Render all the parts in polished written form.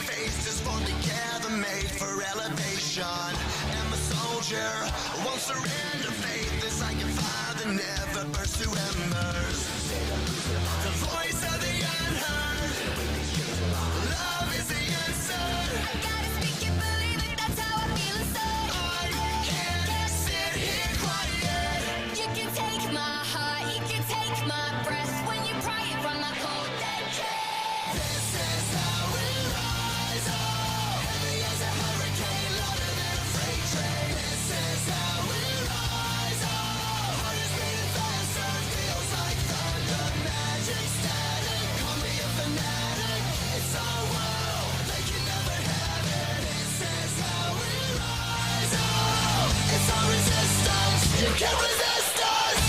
face is formed together, made for elevation. I'm a soldier, won't surrender. Faith is like a fire that never burns to embers. The voice of the unheard. Love is the answer. I gotta speak it, believe it, that's how I feel inside. I can't sit here quiet. You can take my heart, you can take my breath when you pry it from my cold dead chest. This is how we rise up. Heavy as a hurricane, louder than a freight train. This is how we rise up. Heart is beating faster, feels like thunder. Magic static, call me a fanatic. It's our world, they can never have it. This is how we rise up. It's our resistance, you can't resist us.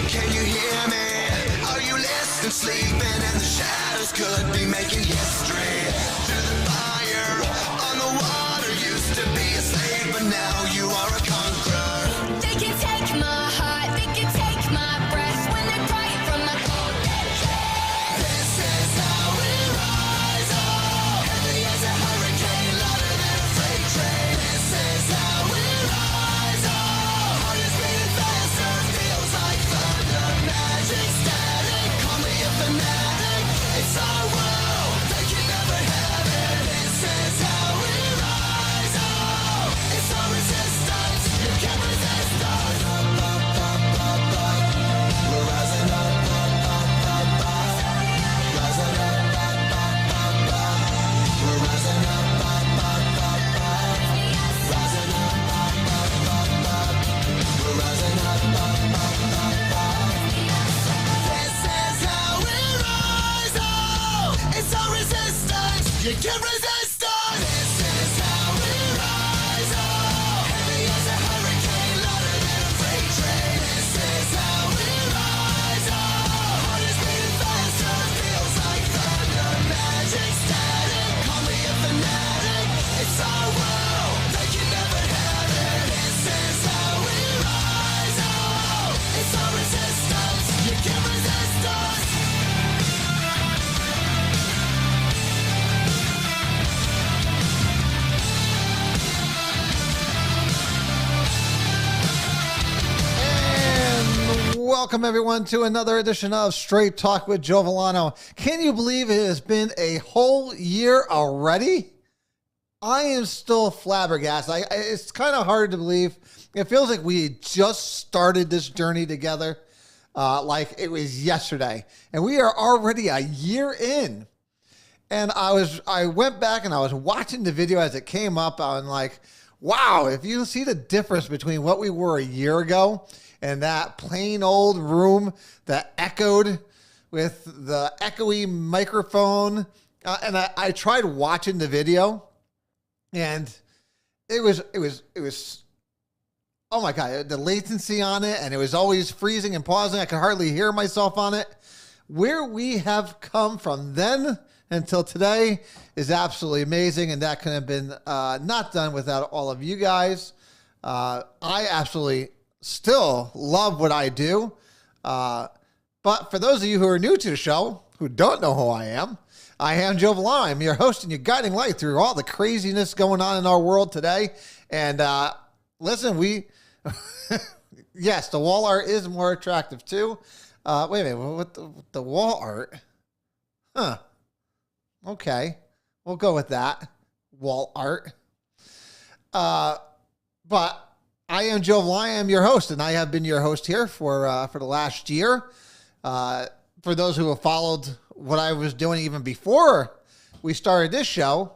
Can you hear me? Are you listening? Sleeping in the shadows could be making history. Through the fire, on the water, used to be a slave, but now you are a conqueror. They can take my heart, they can take my breath when they pry it from my cold dead chest. This is how we rise up. Heavy as a hurricane, louder than a freight train. This is how we rise up. Heart is beating faster, feels like thunder. Magic static, call me a fanatic. It's our world, they can never have it. This is how we rise up. It's our resistance, you can't resist us. We're rising up, rising up, we're rising up, rising up, we're rising up. This is how we rise up. It's our resistance, you can't resist us. This is how we rise up. Heavy as a hurricane, louder than a freight train. This is how we rise up. Heart is beating faster, feels like thunder. Magic static, call me a fanatic. It's our world, they can never have it. This is how we rise up. It's our resistance, you can't resist us. And welcome everyone to another edition of Straight Talk with Joe Vollano. Can you believe it has been a whole year already? I am still flabbergasted. It's kind of hard to believe. It feels like we just started this journey together, like it was yesterday, and we are already a year in. And I went back and I was watching the video as it came up. I'm like, wow, if you see the difference between what we were a year ago and that plain old room that echoed with the echoey microphone. And I tried watching the video and it was, oh my God, the latency on it. And it was always freezing and pausing. I could hardly hear myself on it. Where we have come from then until today is absolutely amazing, and that could have been not done without all of you guys. I absolutely still love what I do, but for those of you who are new to the show, who don't know who I am Joe Vollano. I'm your host and your guiding light through all the craziness going on in our world today. And listen, yes, the wall art is more attractive too. Wait a minute, what the wall art? Huh. Okay, we'll go with that. Wall art. But I am Joe Vollano. I am your host, and I have been your host here for the last year. For those who have followed what I was doing even before we started this show,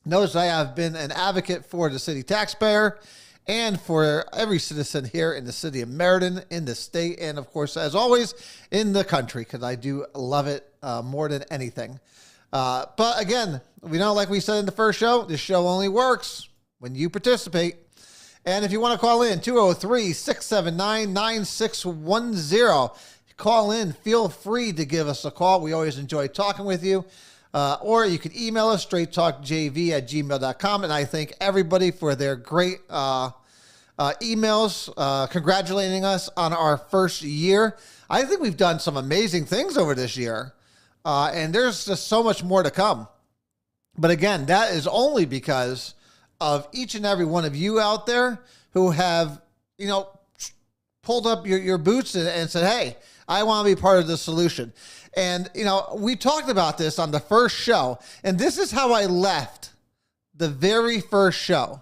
notice I have been an advocate for the city taxpayer and for every citizen here in the city of Meriden, in the state, and of course, as always, in the country, because I do love it more than anything. But again, like we said in the first show, this show only works when you participate. And if you want to call in, 203-679-9610. Call in. Feel free to give us a call. We always enjoy talking with you. Or you can email us, straighttalkjv@gmail.com. And I thank everybody for their great emails congratulating us on our first year. I think we've done some amazing things over this year, and there's just so much more to come. But again, that is only because of each and every one of you out there who have, pulled up your boots and said, hey, I want to be part of the solution. And, we talked about this on the first show, and this is how I left the very first show.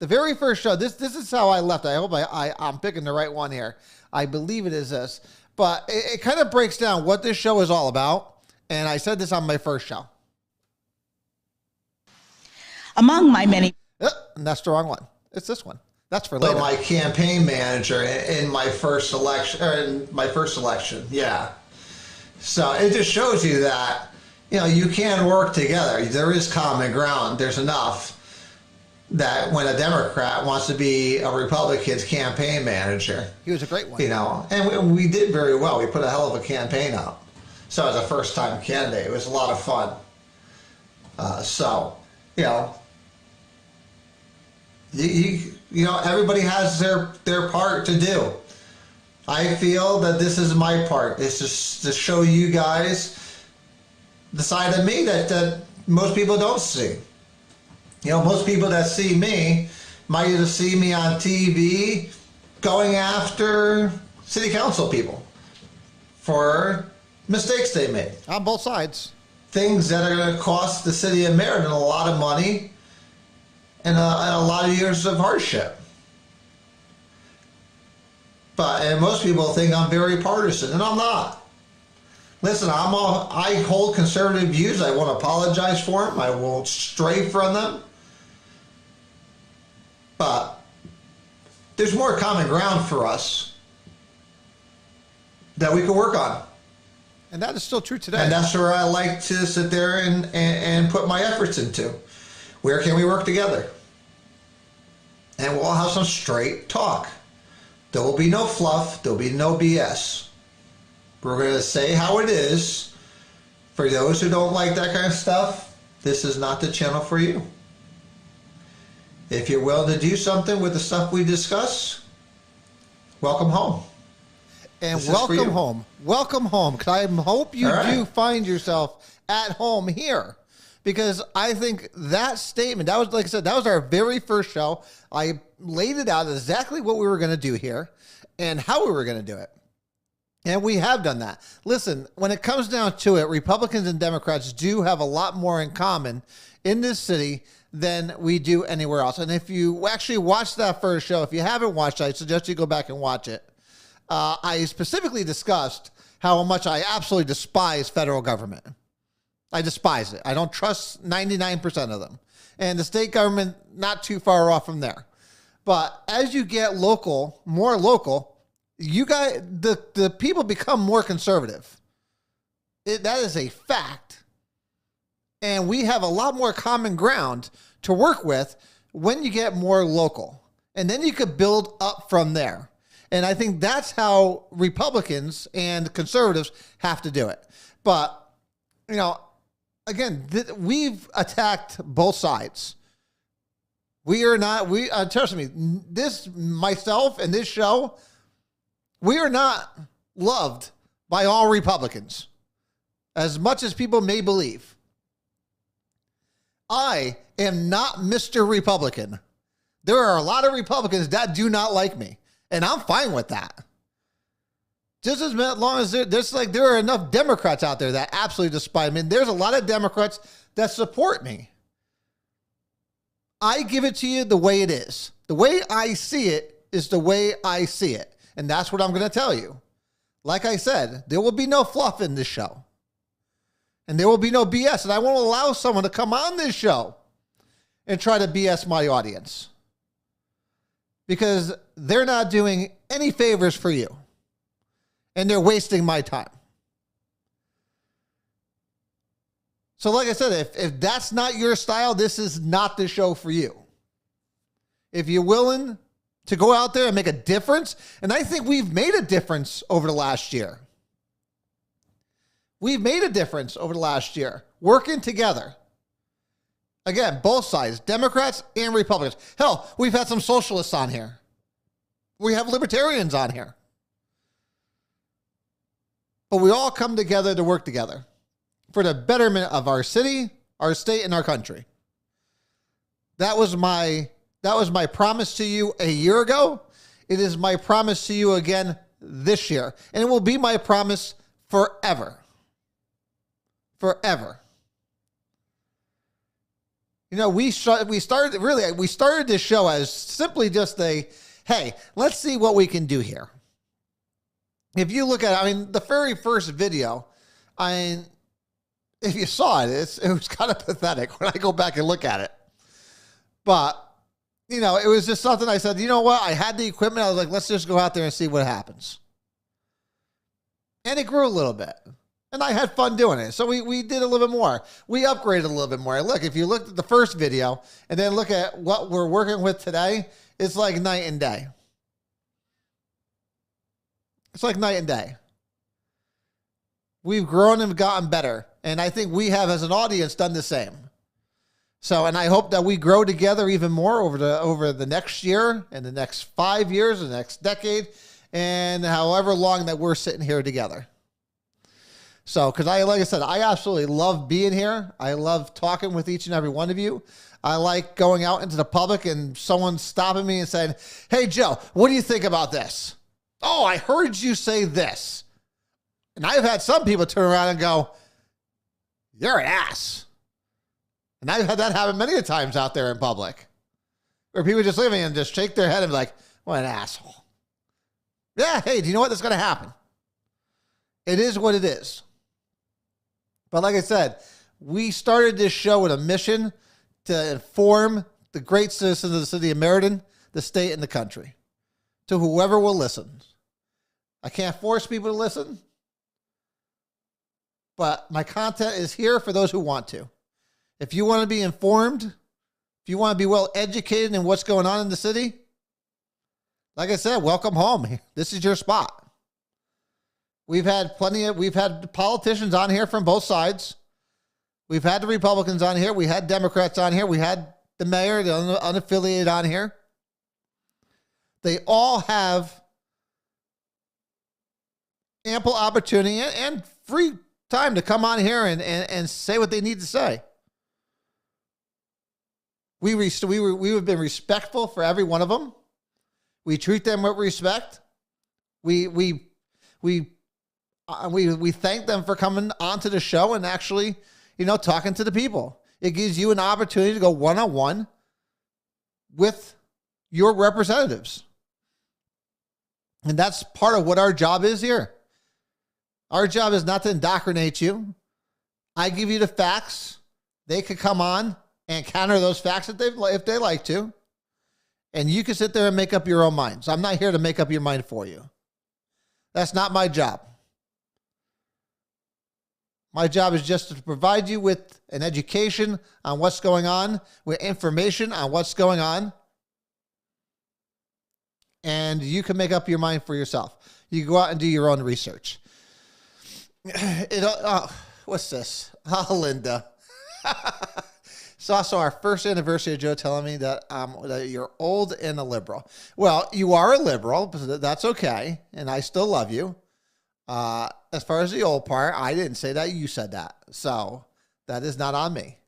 The very first show, this is how I left. I hope I'm picking the right one here. I believe it is this. But it kind of breaks down what this show is all about. And I said this on my first show. Among my many... And that's the wrong one. It's this one. That's for later. My campaign manager in my first election, yeah. So it just shows you that, you can work together. There is common ground. There's enough that when a Democrat wants to be a Republican's campaign manager. He was a great one. And we did very well. We put a hell of a campaign up. So as a first-time candidate, it was a lot of fun. Everybody has their part to do. I feel that this is my part. It's just to show you guys the side of me that most people don't see. Most people that see me might just see me on TV going after city council people for mistakes they made. On both sides. Things that are going to cost the city of Meriden a lot of money and a lot of years of hardship. And most people think I'm very partisan, and I'm not. Listen, I hold conservative views. I won't apologize for them. I won't stray from them. But there's more common ground for us that we can work on. And that is still true today. And that's where I like to sit there and put my efforts into. Where can we work together? And we'll have some straight talk. There will be no fluff. There will be no BS. We're going to say how it is. For those who don't like that kind of stuff, this is not the channel for you. If you're willing to do something with the stuff we discuss, welcome home. And welcome home. Welcome home. Because I hope you do find yourself at home here. Because I think that statement, that was, like I said, that was our very first show. I laid it out exactly what we were going to do here and how we were going to do it. And we have done that. Listen, when it comes down to it, Republicans and Democrats do have a lot more in common in this city than we do anywhere else. And if you actually watched that first show, if you haven't watched it, I suggest you go back and watch it. I specifically discussed how much I absolutely despise federal government. I despise it. I don't trust 99% of them. And the state government, not too far off from there. But as you get local, more local, you guys, the people become more conservative. That is a fact. And we have a lot more common ground to work with when you get more local. And then you could build up from there. And I think that's how Republicans and conservatives have to do it. But, again, we've attacked both sides. We are not, trust me, myself and this show, we are not loved by all Republicans, as much as people may believe. I am not Mr. Republican. There are a lot of Republicans that do not like me, and I'm fine with that. Just as long as there are enough Democrats out there that absolutely despise me. And there's a lot of Democrats that support me. I give it to you the way it is. The way I see it is the way I see it. And that's what I'm going to tell you. Like I said, there will be no fluff in this show. And there will be no BS. And I won't allow someone to come on this show and try to BS my audience. Because they're not doing any favors for you. And they're wasting my time. So like I said, if that's not your style, this is not the show for you. If you're willing to go out there and make a difference, and I think we've made a difference over the last year. We've made a difference over the last year, working together. Again, both sides, Democrats and Republicans. Hell, we've had some socialists on here. We have libertarians on here. but we all come together to work together for the betterment of our city, our state, and our country. That was my promise to you a year ago. It is my promise to you again this year. And it will be my promise forever. Forever. You know, we started this show as simply just hey, let's see what we can do here. If you look at it, I mean, the very first video, if you saw it, it was kind of pathetic when I go back and look at it. But, you know, it was just something I said, you know what? I had the equipment. I was like, let's just go out there and see what happens. And it grew a little bit. And I had fun doing it. So we did a little bit more. We upgraded a little bit more. Look, if you looked at the first video and then look at what we're working with today, it's like night and day. It's like night and day. We've grown and gotten better. And I think we have, as an audience, done the same. So, and I hope that we grow together even more over the next year and the next 5 years, the next decade, and however long that we're sitting here together. So, because like I said, I absolutely love being here. I love talking with each and every one of you. I like going out into the public and someone stopping me and saying, hey, Joe, what do you think about this? Oh, I heard you say this. And I've had some people turn around and go, you're an ass. And I've had that happen many times out there in public, where people just look at me and just shake their head and be like, what an asshole. Yeah, hey, do you know what? That's going to happen. It is what it is. But like I said, we started this show with a mission to inform the great citizens of the city of Meriden, the state, and the country, to whoever will listen. I can't force people to listen, but my content is here for those who want to. If you want to be informed, if you want to be well educated in what's going on in the city, like I said, welcome home. This is your spot. We've had politicians on here from both sides. We've had the Republicans on here. We had Democrats on here. We had the mayor, the unaffiliated on here. They all have ample opportunity and free time to come on here and say what they need to say. We've been respectful for every one of them. We treat them with respect. We thank them for coming onto the show and actually, talking to the people. It gives you an opportunity to go one-on-one with your representatives. And that's part of what our job is here. Our job is not to indoctrinate you. I give you the facts. They could come on and counter those facts if they like to. And you can sit there and make up your own minds. I'm not here to make up your mind for you. That's not my job. My job is just to provide you with an education on what's going on, with information on what's going on. And you can make up your mind for yourself. You go out and do your own research. What's this? Oh, Linda. It's also our first anniversary of Joe telling me that you're old and a liberal. Well, you are a liberal, but that's okay. And I still love you. As far as the old part, I didn't say that. You said that. So that is not on me.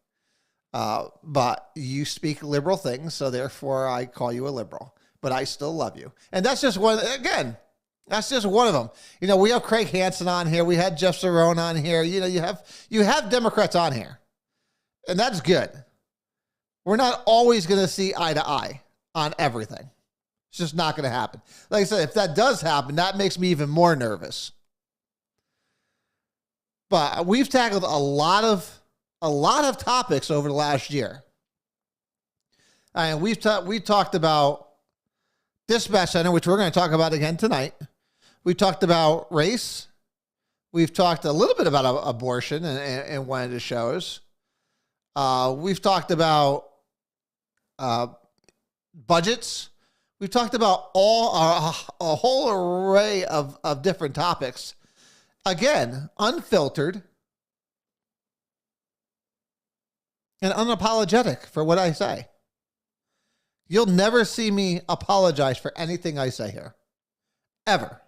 But you speak liberal things. So therefore I call you a liberal, but I still love you. And that's just one, again, that's just one of them. We have Craig Hansen on here. We had Jeff Cerrone on here. You have Democrats on here. And that's good. We're not always going to see eye to eye on everything. It's just not going to happen. Like I said, if that does happen, that makes me even more nervous. But we've tackled a lot of topics over the last year. And we talked about dispatch center, which we're going to talk about again tonight. We talked about race. We've talked a little bit about abortion in one of the shows. We've talked about budgets. We've talked about a whole array of different topics. Again, unfiltered and unapologetic for what I say. You'll never see me apologize for anything I say here. Ever.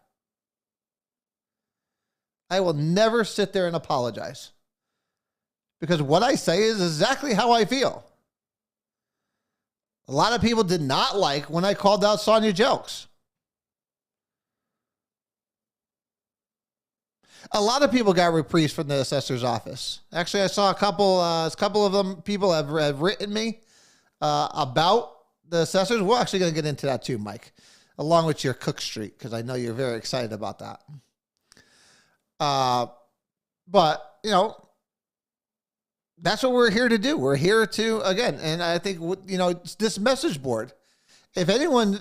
I will never sit there and apologize. Because what I say is exactly how I feel. A lot of people did not like when I called out Sonya Jokes. A lot of people got reprieves from the assessor's office. Actually, I saw a couple of them. People have written me about the assessors. We're actually going to get into that too, Mike, along with your Cook Street, because I know you're very excited about that. But you know, that's what we're here to do. We're here to, again, and I think, you know, this message board. If anyone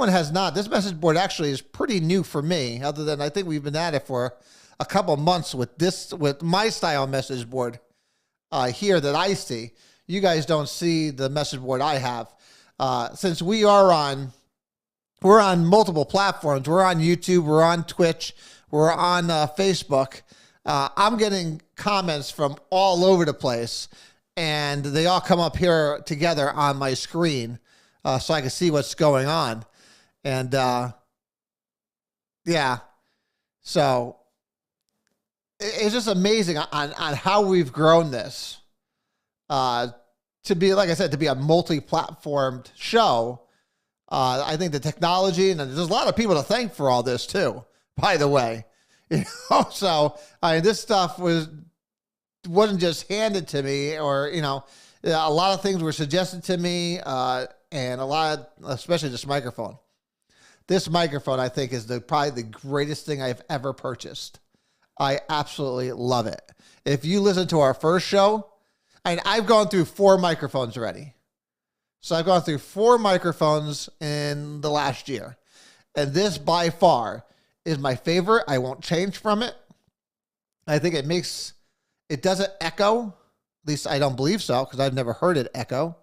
has not, this message board actually is pretty new for me. Other than I think we've been at it for a couple months with my style message board here that I see. You guys don't see the message board I have. Since we're on multiple platforms. We're on YouTube. We're on Twitch. We're on Facebook. I'm getting comments from all over the place, and they all come up here together on my screen so I can see what's going on. And yeah, so it's just amazing on how we've grown this to be, like I said, to be a multi-platformed show. I think the technology, and there's a lot of people to thank for all this too, by the way. You know, so this stuff wasn't just handed to me, or, you know, a lot of things were suggested to me, and a lot of, especially this microphone. This microphone, I think, is probably the greatest thing I've ever purchased. I absolutely love it. If you listen to our first show, I've gone through 4 microphones already. So I've gone through 4 microphones in the last year. And this, by far, is my favorite. I won't change from it. I think it doesn't echo. At least I don't believe so, because I've never heard it echo.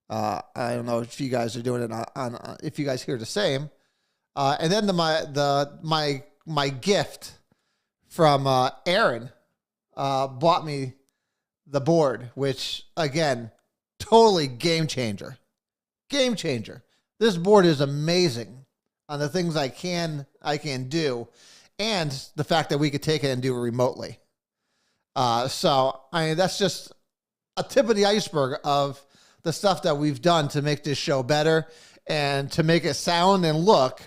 I don't know if you guys are doing it on if you guys hear the same. And then my gift from Aaron bought me the board, which, again, totally game changer. Game changer. This board is amazing on the things I can do, and the fact that we could take it and do it remotely. So that's just a tip of the iceberg of the stuff that we've done to make this show better and to make it sound and look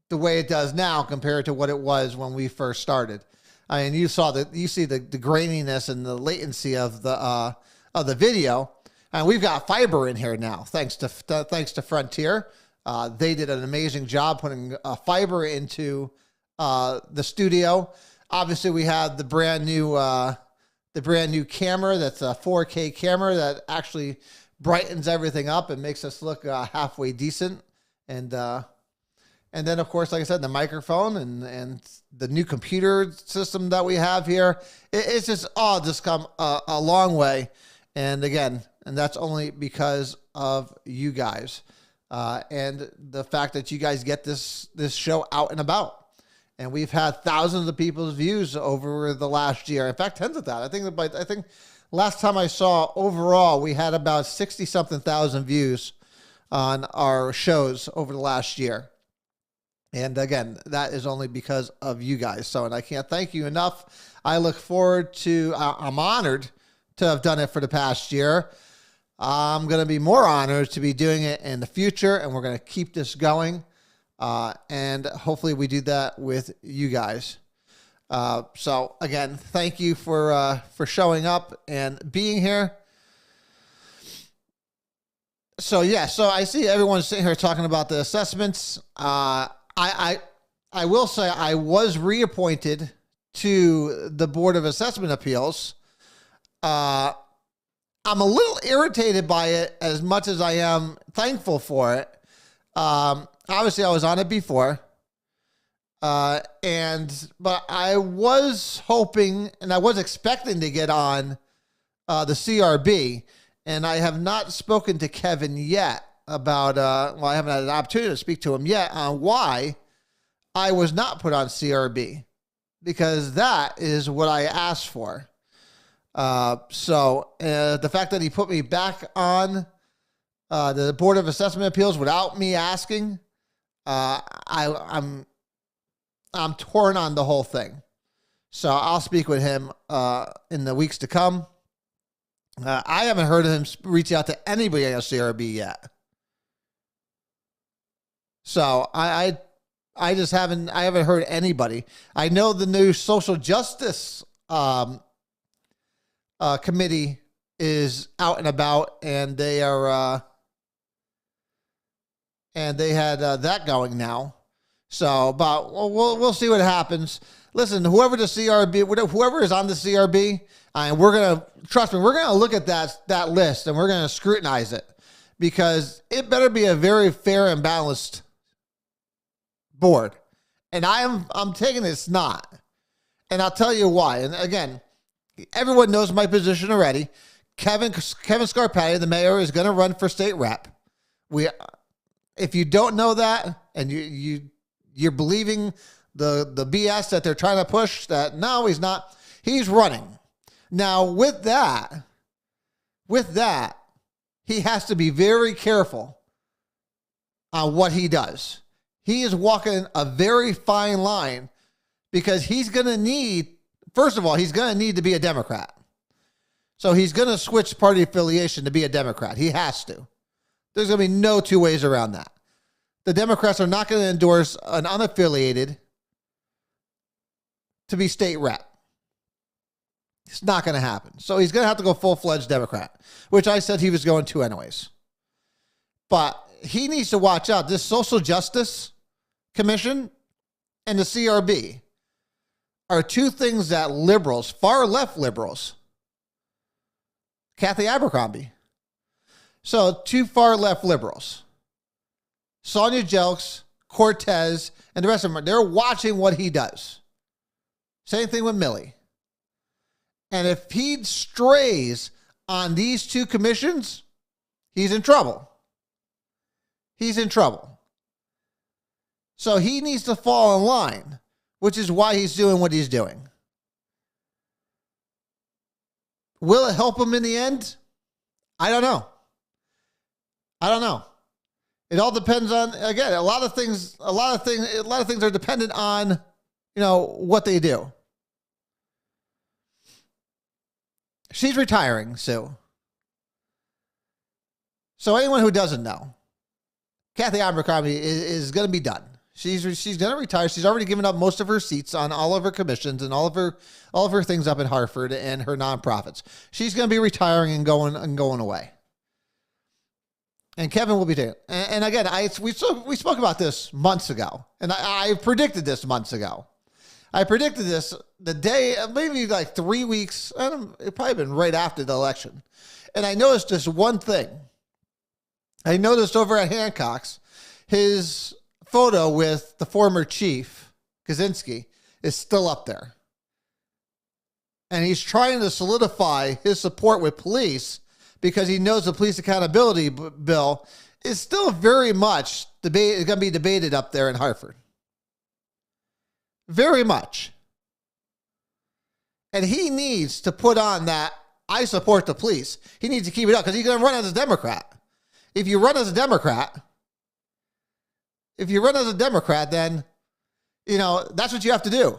the way it does now compared to what it was when we first started. You see the graininess and the latency of the video, and we've got fiber in here now, thanks to Frontier. They did an amazing job putting fiber into the studio. Obviously, we have the brand new camera. That's a 4K camera that actually brightens everything up and makes us look halfway decent. And then, of course, like I said, the microphone and the new computer system that we have here, it's just all just come a long way. And again, and that's only because of you guys and the fact that you guys get this show out and about. And we've had thousands of people's views over the last year. In fact, tens of thousands. I think last time I saw overall, we had about 60-something thousand views on our shows over the last year. And again, that is only because of you guys. So, and I can't thank you enough. I look forward to, I'm honored to have done it for the past year. I'm going to be more honored to be doing it in the future, and we're going to keep this going. And hopefully we do that with you guys. So again, thank you for showing up and being here. So yeah, so I see everyone sitting here talking about the assessments. I will say I was reappointed to the Board of Assessment Appeals. I'm a little irritated by it as much as I am thankful for it. Obviously, I was on it before, but I was hoping and I was expecting to get on the CRB, and I have not spoken to Kevin yet about, I haven't had an opportunity to speak to him yet on why I was not put on CRB, because that is what I asked for. So the fact that he put me back on the Board of Assessment Appeals without me asking, I'm torn on the whole thing. So I'll speak with him in the weeks to come. I haven't heard of him reach out to anybody at CRB yet. So I just haven't heard anybody. I know the new social justice committee is out and about, and they are and they had that going now. So, but we'll see what happens. Listen, whoever is on the CRB, and we're gonna trust me, we're gonna look at that list and we're gonna scrutinize it, because it better be a very fair and balanced board. And I'm taking it's not, and I'll tell you why. And again, everyone knows my position already. Kevin Scarpati, the mayor, is going to run for state rep. If you don't know that, and you're believing the BS that they're trying to push, that no, he's not. He's running. Now, with that, he has to be very careful on what he does. He is walking a very fine line, because he's going to need, first of all, he's going to need to be a Democrat. So he's going to switch party affiliation to be a Democrat. He has to. There's going to be no two ways around that. The Democrats are not going to endorse an unaffiliated to be state rep. It's not going to happen. So he's going to have to go full-fledged Democrat, which I said he was going to anyways. But he needs to watch out. This Social Justice Commission and the CRB are two things that liberals, far left liberals, Kathy Abercrombie. So two far left liberals, Sonia Jelks, Cortez, and the rest of them, they're watching what he does. Same thing with Milley. And if he strays on these two commissions, he's in trouble. He's in trouble. So he needs to fall in line, which is why he's doing what he's doing. Will it help him in the end? I don't know. It all depends on, again, a lot of things are dependent on, what they do. She's retiring, Sue. So anyone who doesn't know, Kathy Abercrombie is going to be done. She's going to retire. She's already given up most of her seats on all of her commissions and all of her things up in Hartford and her nonprofits. She's going to be retiring and going away. And Kevin will be taking. And again, we spoke about this months ago, and I predicted this months ago. I predicted this the day, maybe like 3 weeks. It probably been right after the election. And I noticed this one thing. I noticed over at Hancock's, his photo with the former chief, Kaczynski, is still up there. And he's trying to solidify his support with police, because he knows the police accountability bill is still very much going to be debated up there in Hartford. Very much. And he needs to put on that, I support the police. He needs to keep it up, because he's going to run as a Democrat. If you run as a Democrat, then, that's what you have to do.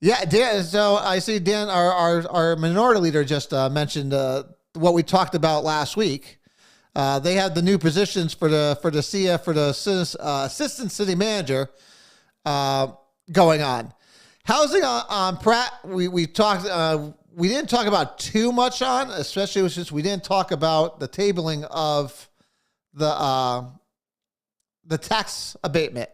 Yeah, Dan, so I see Dan, our minority leader, just mentioned what we talked about last week. They had the new positions for the assistant city manager going on. Housing on Pratt, we talked. We didn't talk about too much on, especially since we didn't talk about the tabling of the tax abatement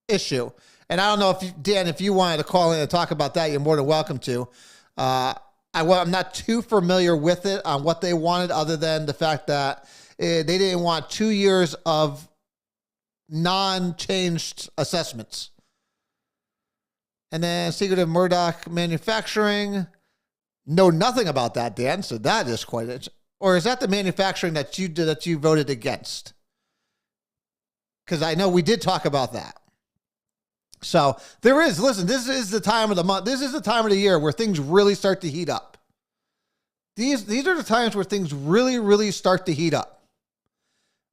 issue. And I don't know Dan, if you wanted to call in and talk about that, you're more than welcome to. I'm not too familiar with it on what they wanted, other than the fact that they didn't want 2 years of non-changed assessments. And then Secretive Murdoch Manufacturing, know nothing about that, Dan. So that is quite or is that the manufacturing that you voted against? Because I know we did talk about that. So listen, this is the time of the month. This is the time of the year where things really start to heat up. These are the times where things really, really start to heat up.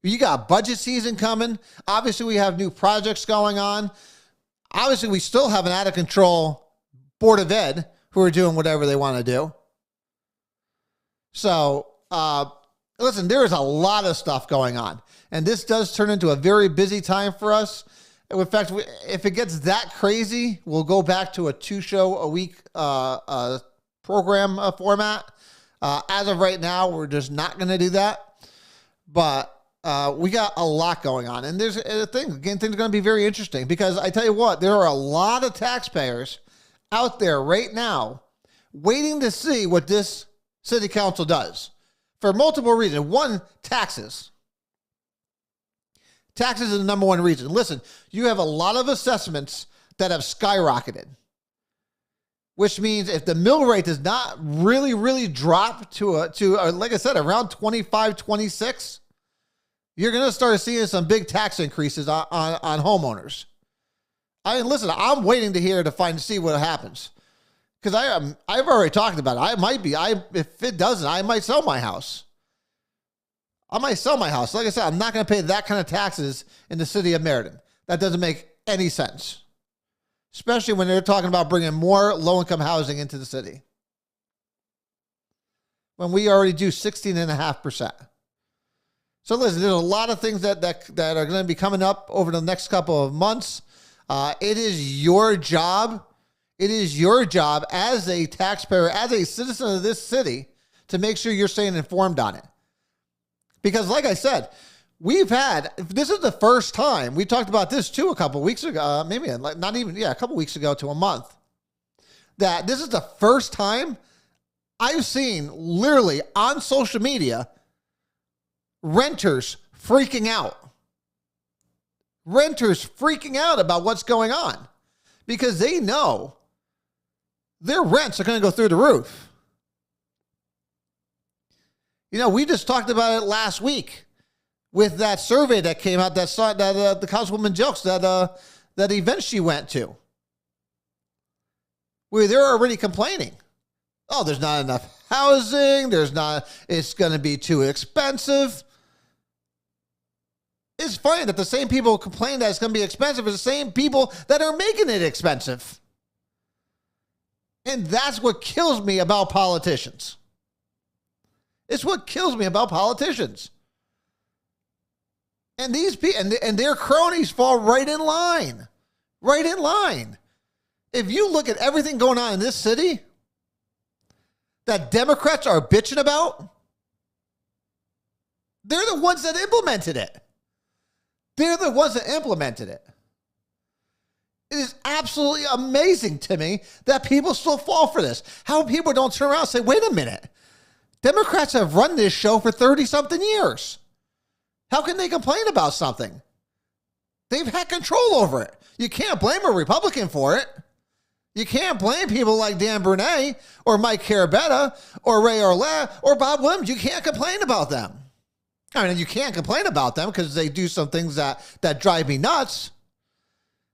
You got budget season coming. Obviously, we have new projects going on. Obviously, we still have an out of control Board of Ed who are doing whatever they want to do. So, listen, there is a lot of stuff going on. And this does turn into a very busy time for us. In fact, if it gets that crazy, we'll go back to a 2-show-a-week program format. As of right now, we're just not going to do that. But we got a lot going on. And there's a thing. Again, things are going to be very interesting because I tell you what, there are a lot of taxpayers out there right now waiting to see what this city council does for multiple reasons. One, taxes. Taxes is the number one reason. Listen, you have a lot of assessments that have skyrocketed, which means if the mill rate does not really drop to like I said, around 25, 26, you're going to start seeing some big tax increases on homeowners. Listen, I'm waiting to see what happens. Because I've already talked about it. If it doesn't, I might sell my house. Like I said, I'm not going to pay that kind of taxes in the city of Meriden. That doesn't make any sense. Especially when they're talking about bringing more low-income housing into the city. When we already do 16.5%. So listen, there's a lot of things that are going to be coming up over the next couple of months. It is your job. It is your job as a taxpayer, as a citizen of this city, to make sure you're staying informed on it. Because like I said, this is the first time, we talked about this too a couple weeks ago, a couple weeks ago to a month, that this is the first time I've seen literally on social media renters freaking out. Renters freaking out about what's going on because they know their rents are going to go through the roof. We just talked about it last week with that survey that came out that the Councilwoman jokes that event she went to, where they're already complaining. Oh, there's not enough housing. It's going to be too expensive. It's funny that the same people who complain that it's going to be expensive are the same people that are making it expensive. And that's what kills me about politicians. It's what kills me about politicians. And these people and their cronies fall right in line. Right in line. If you look at everything going on in this city that Democrats are bitching about, they're the ones that implemented it. They're the ones that implemented it. It is absolutely amazing to me that people still fall for this. How people don't turn around and say, wait a minute. Democrats have run this show for 30-something years. How can they complain about something? They've had control over it. You can't blame a Republican for it. You can't blame people like Dan Bernay or Mike Carabetta or Ray Orlet or Bob Williams. You can't complain about them. I mean, you can't complain about them because they do some things that drive me nuts.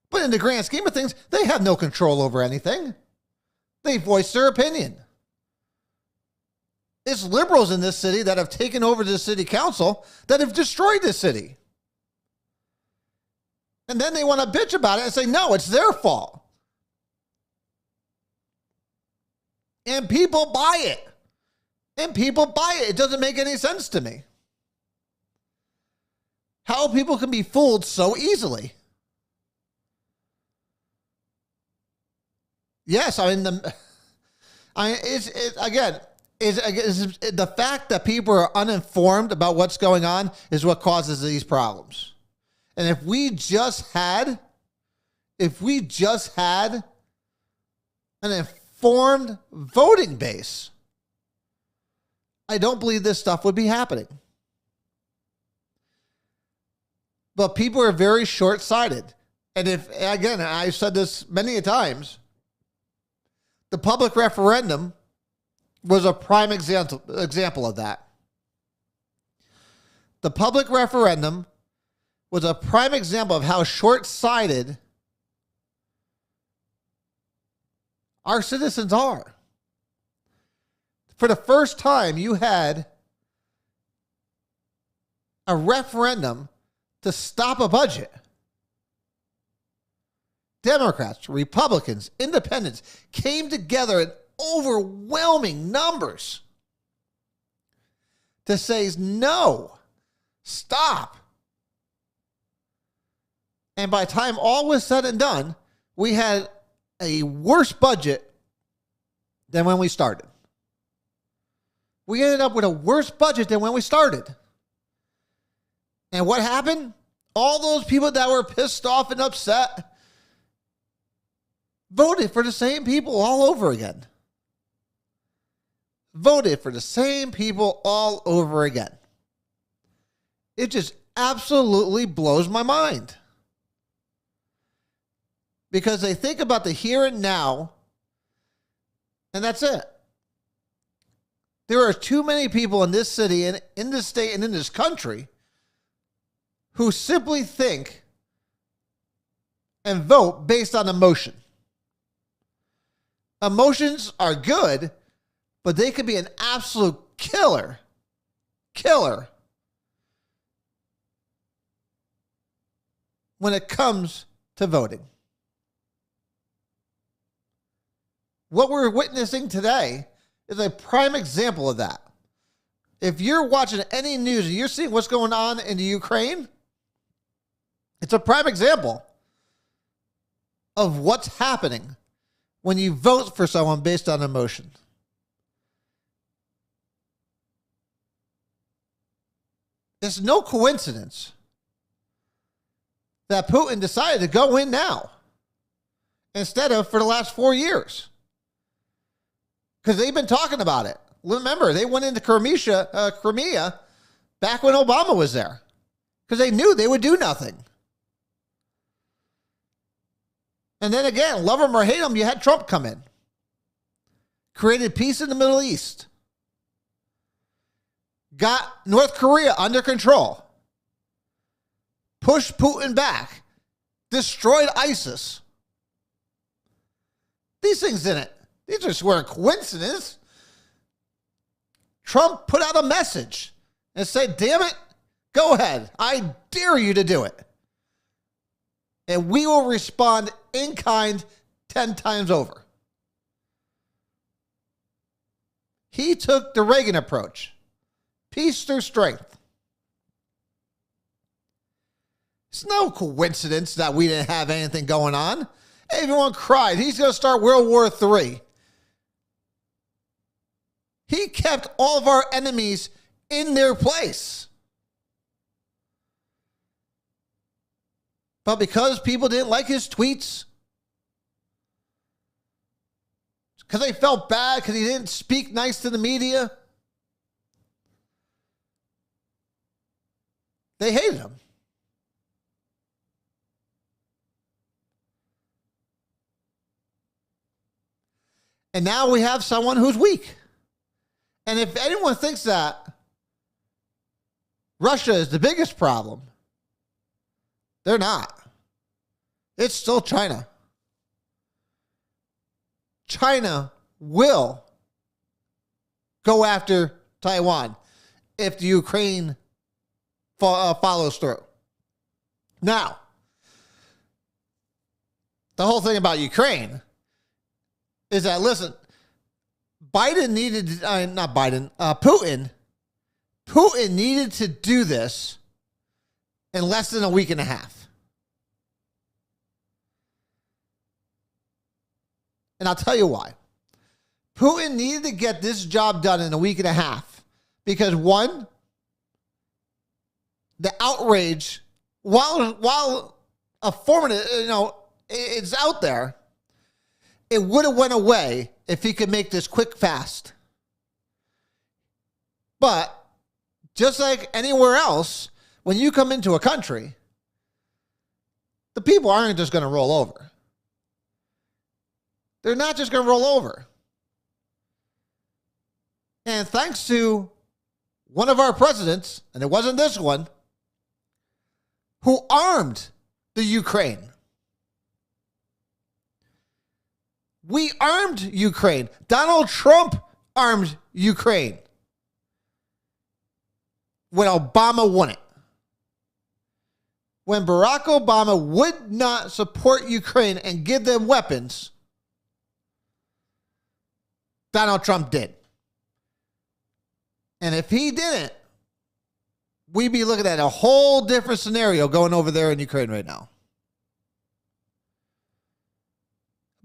But in the grand scheme of things, they have no control over anything. They voice their opinion. It's liberals in this city that have taken over the city council that have destroyed this city. And then they want to bitch about it and say, no, it's their fault. And people buy it. It doesn't make any sense to me. How people can be fooled so easily. Yes, I mean, the fact that people are uninformed about what's going on is what causes these problems. And if we just had an informed voting base, I don't believe this stuff would be happening. But people are very short-sighted. And again, I've said this many times, the public referendum was a prime example of that. The public referendum was a prime example of how short-sighted our citizens are. For the first time, you had a referendum to stop a budget. Democrats, Republicans, Independents came together in overwhelming numbers to say, no, stop. And by the time all was said and done, we had a worse budget than when we started. We ended up with a worse budget than when we started. And what happened? All those people that were pissed off and upset voted for the same people all over again. Voted for the same people all over again. It just absolutely blows my mind. Because they think about the here and now, and that's it. There are too many people in this city and in this state and in this country who simply think and vote based on emotion. Emotions are good, but they can be an absolute killer when it comes to voting. What we're witnessing today is a prime example of that. If you're watching any news and you're seeing what's going on in the Ukraine, it's a prime example of what's happening when you vote for someone based on emotion. It's no coincidence that Putin decided to go in now instead of for the last 4 years. Because they've been talking about it. Remember, they went into Crimea back when Obama was there. Because they knew they would do nothing. And then again, love them or hate them, you had Trump come in. Created peace in the Middle East. Got North Korea under control. Pushed Putin back. Destroyed ISIS. These things in it. These just were a coincidence. Trump put out a message and said, damn it, go ahead. I dare you to do it. And we will respond in kind 10 times over. He took the Reagan approach. Peace through strength. It's no coincidence that we didn't have anything going on. Everyone cried. He's going to start World War III. He kept all of our enemies in their place. But because people didn't like his tweets, because they felt bad because he didn't speak nice to the media, they hated him. And now we have someone who's weak. And if anyone thinks that Russia is the biggest problem, they're not. It's still China. China will go after Taiwan if the Ukraine follows through. Now, the whole thing about Ukraine is that, listen, Putin needed to do this in less than a week and a half. And I'll tell you why. Putin needed to get this job done in a week and a half because, one, the outrage, while a formative, it's out there, it would have went away if he could make this quick, fast. But just like anywhere else, when you come into a country, the people aren't just going to roll over. They're not just going to roll over. And thanks to one of our presidents, and it wasn't this one, who armed the Ukraine. We armed Ukraine. Donald Trump armed Ukraine when Obama won it. when Barack Obama would not support Ukraine and give them weapons, Donald Trump did. And if he didn't, we'd be looking at a whole different scenario going over there in Ukraine right now.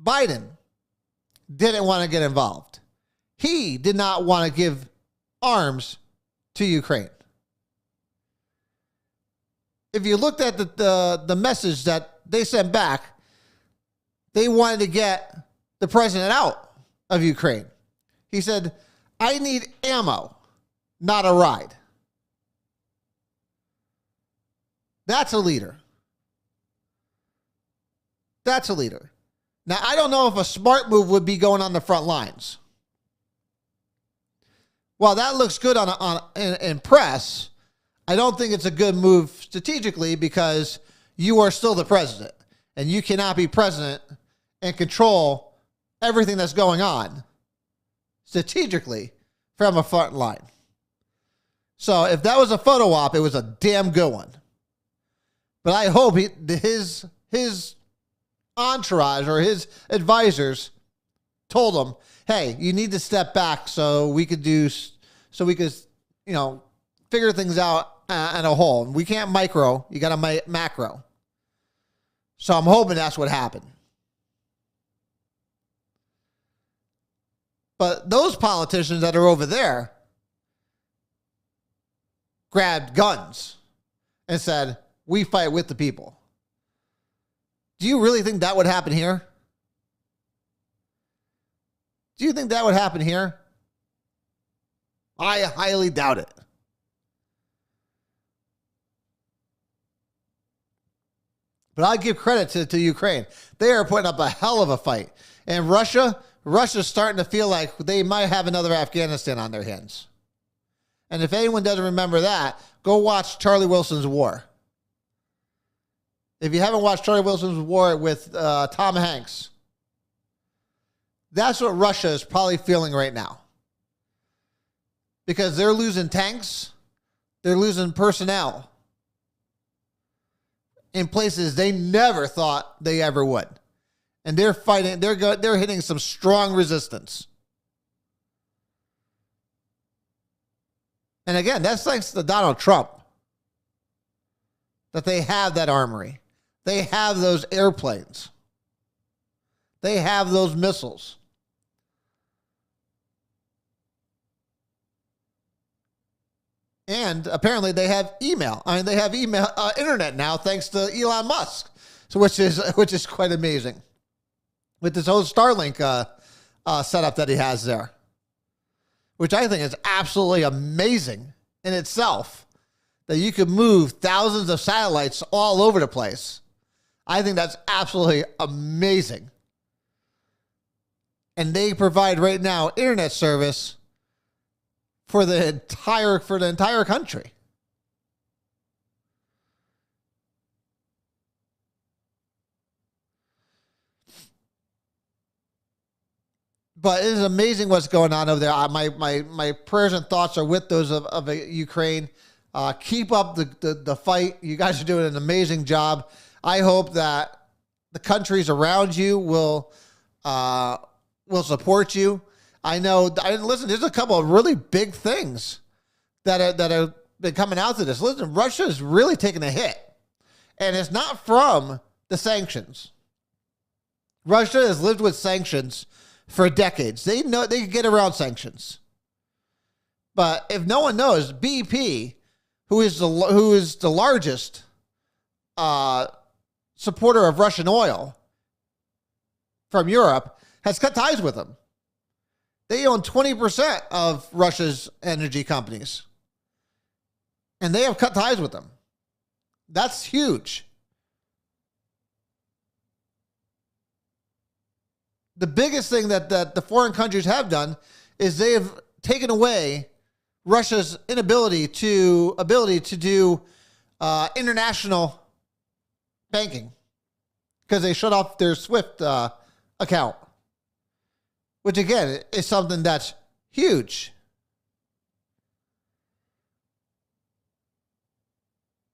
Biden didn't want to get involved. He did not want to give arms to Ukraine. If you looked at the message that they sent back, they wanted to get the president out of Ukraine. He said, I need ammo, not a ride. That's a leader. That's a leader. Now, I don't know if a smart move would be going on the front lines. While that looks good in press, I don't think it's a good move strategically because you are still the president and you cannot be president and control everything that's going on strategically from a front line. So if that was a photo op, it was a damn good one. But I hope his entourage or his advisors told him, hey, you need to step back so we could, figure things out in a whole. We can't micro, you got to macro. So I'm hoping that's what happened. But those politicians that are over there grabbed guns and said, we fight with the people. Do you really think that would happen here? Do you think that would happen here? I highly doubt it. But I give credit to Ukraine. They are putting up a hell of a fight. And Russia's starting to feel like they might have another Afghanistan on their hands. And if anyone doesn't remember that, go watch Charlie Wilson's War. If you haven't watched Charlie Wilson's War with Tom Hanks, that's what Russia is probably feeling right now. Because they're losing tanks, they're losing personnel in places they never thought they ever would. And they're fighting, they're hitting some strong resistance. And again, that's thanks to Donald Trump that they have that armory. They have those airplanes. They have those missiles. And apparently they have email. I mean, they have internet now, thanks to Elon Musk, so which is quite amazing. With this whole Starlink setup that he has there, which I think is absolutely amazing in itself, that you could move thousands of satellites all over the place. I think that's absolutely amazing. And they provide right now internet service for the entire country. But it is amazing what's going on over there. My prayers and thoughts are with those of Ukraine. Keep up the fight. You guys are doing an amazing job. I hope that the countries around you will support you. I know. Listen, there's a couple of really big things that have been coming out to this. Listen, Russia is really taking a hit, and it's not from the sanctions. Russia has lived with sanctions for decades. They know they can get around sanctions. But if no one knows, BP, who is the largest supporter of Russian oil from Europe, has cut ties with them. They own 20% of Russia's energy companies. And they have cut ties with them. That's huge. The biggest thing that the foreign countries have done is they have taken away Russia's ability to do international banking because they shut off their SWIFT account, which again is something that's huge.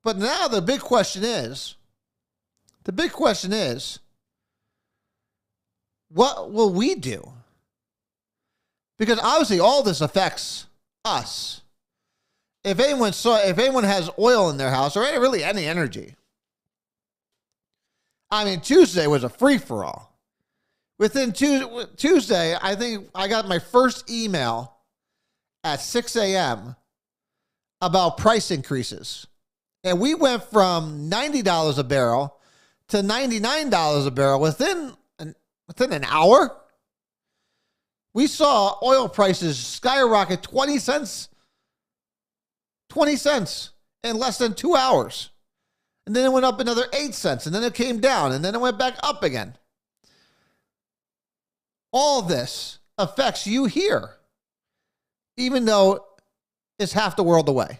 But now the big question is, what will we do? Because obviously all this affects us. If anyone has oil in their house or really any energy, I mean, Tuesday was a free-for-all. Within Tuesday, I think I got my first email at 6 a.m. about price increases. And we went from $90 a barrel to $99 a barrel within an hour. We saw oil prices skyrocket 20 cents in less than 2 hours. And then it went up another 8 cents, and then it came down, and then it went back up again. All this affects you here, even though it's half the world away.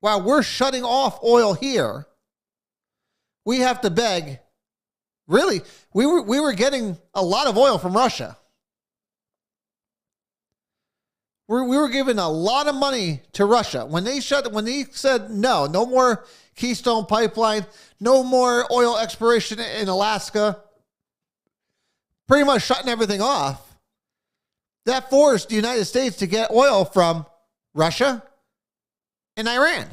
While we're shutting off oil here, we have to beg. Really, we were getting a lot of oil from Russia. We were giving a lot of money to Russia. When they said no more Keystone Pipeline, no more oil exploration in Alaska, pretty much shutting everything off, that forced the United States to get oil from Russia and Iran.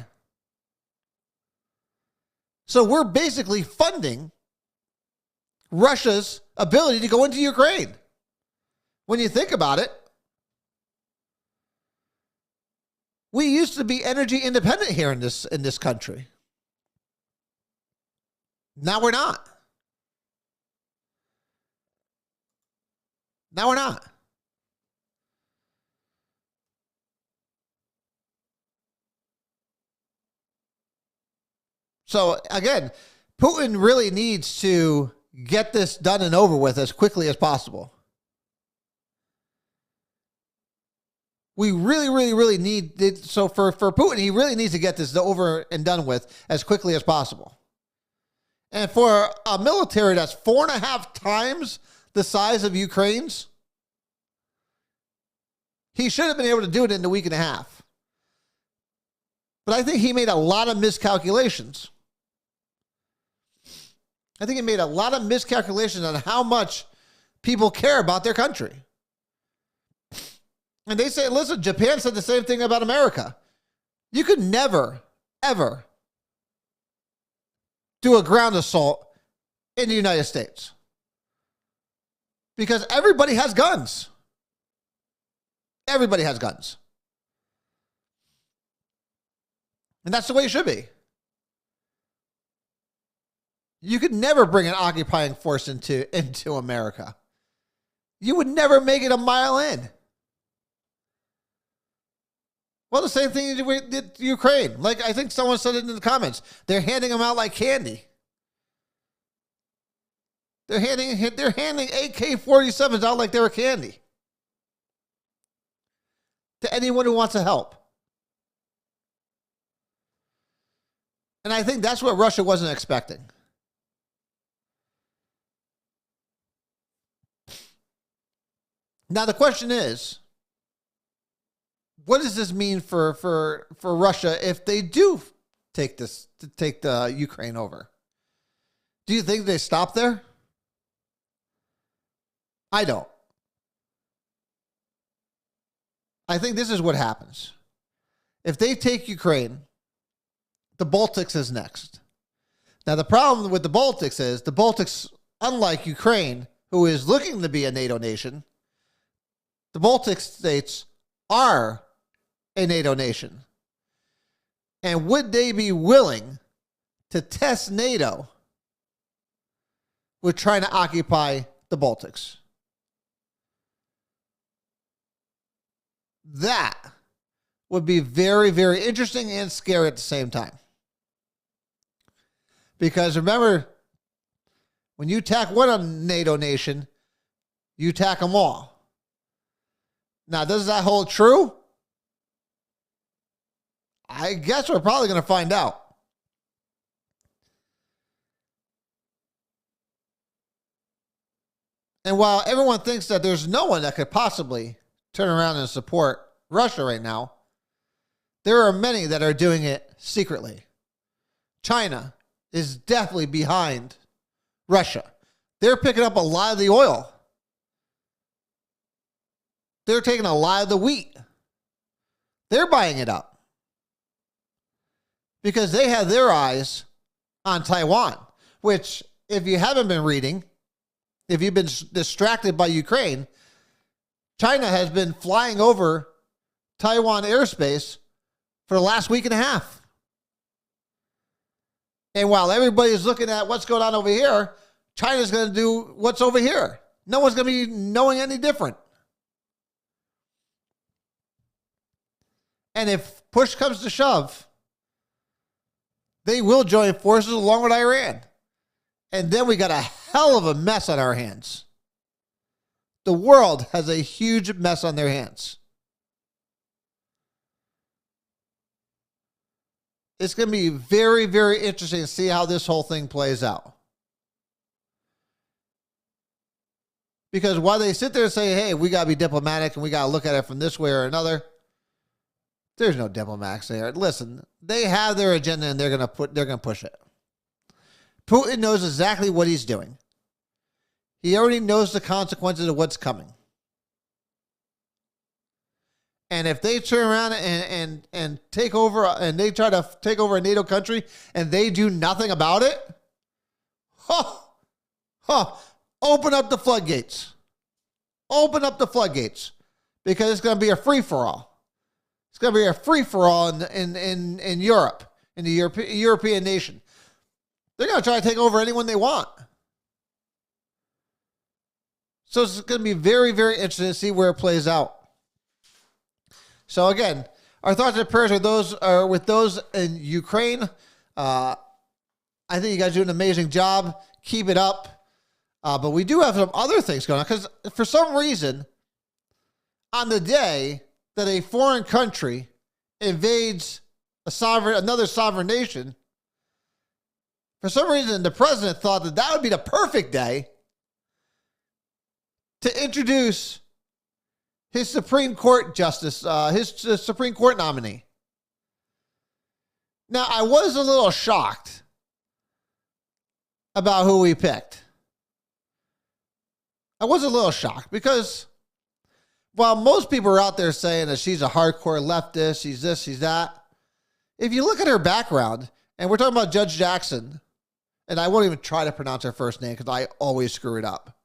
So we're basically funding Russia's ability to go into Ukraine. When you think about it, we used to be energy independent here in this country. Now we're not. So again, Putin really needs to get this done and over with as quickly as possible. We really need it. So for Putin, he really needs to get this over and done with as quickly as possible. And for a military that's 4.5 times the size of Ukraine's, he should have been able to do it in a week and a half. But I think he made a lot of miscalculations. I think he made a lot of miscalculations on how much people care about their country. And they say, listen, Japan said the same thing about America. You could never, ever do a ground assault in the United States. Because everybody has guns. Everybody has guns. And that's the way it should be. You could never bring an occupying force into America. You would never make it a mile in. Well, the same thing with Ukraine. Like, I think someone said it in the comments. They're handing them out like candy. They're handing AK-47s out like they were candy to anyone who wants to help. And I think that's what Russia wasn't expecting. Now the question is, what does this mean for Russia if they do take the Ukraine over? Do you think they stop there? I don't. I think this is what happens. If they take Ukraine, the Baltics is next. Now the problem with the Baltics is the Baltics, unlike Ukraine, who is looking to be a NATO nation, the Baltic states are a NATO nation. And would they be willing to test NATO with trying to occupy the Baltics? That would be very, very interesting and scary at the same time. Because remember, when you attack one NATO nation, you attack them all. Now, does that hold true? I guess we're probably going to find out. And while everyone thinks that there's no one that could possibly turn around and support Russia right now, There are many that are doing it secretly. China is definitely behind Russia. They're picking up a lot of the oil. They're taking a lot of the wheat. They're buying it up because they have their eyes on Taiwan, which, if you haven't been reading, if you've been distracted by Ukraine, China has been flying over Taiwan airspace for the last week and a half. And while everybody's looking at what's going on over here, China's going to do what's over here. No one's going to be knowing any different. And if push comes to shove, they will join forces along with Iran. And then we got a hell of a mess on our hands. The world has a huge mess on their hands. It's going to be very, very interesting to see how this whole thing plays out. Because while they sit there and say, hey, we got to be diplomatic and we got to look at it from this way or another, there's no diplomats there. Listen, they have their agenda and they're going to push it. Putin knows exactly what he's doing. He already knows the consequences of what's coming. And if they turn around and take over, and they try to take over a NATO country and they do nothing about it, open up the floodgates. Open up the floodgates, because it's going to be a free-for-all. It's going to be a free-for-all in Europe, in the European nation. They're going to try to take over anyone they want. So it's going to be very, very interesting to see where it plays out. So again, our thoughts and prayers are with those in Ukraine. I think you guys do an amazing job. Keep it up. But we do have some other things going on, because for some reason, on the day that a foreign country invades another sovereign nation, for some reason, the president thought that would be the perfect day to introduce his Supreme Court justice, his Supreme Court nominee. Now, I was a little shocked about who we picked. I was a little shocked because while most people are out there saying that she's a hardcore leftist, she's this, she's that, if you look at her background, and we're talking about Judge Jackson, and I won't even try to pronounce her first name because I always screw it up.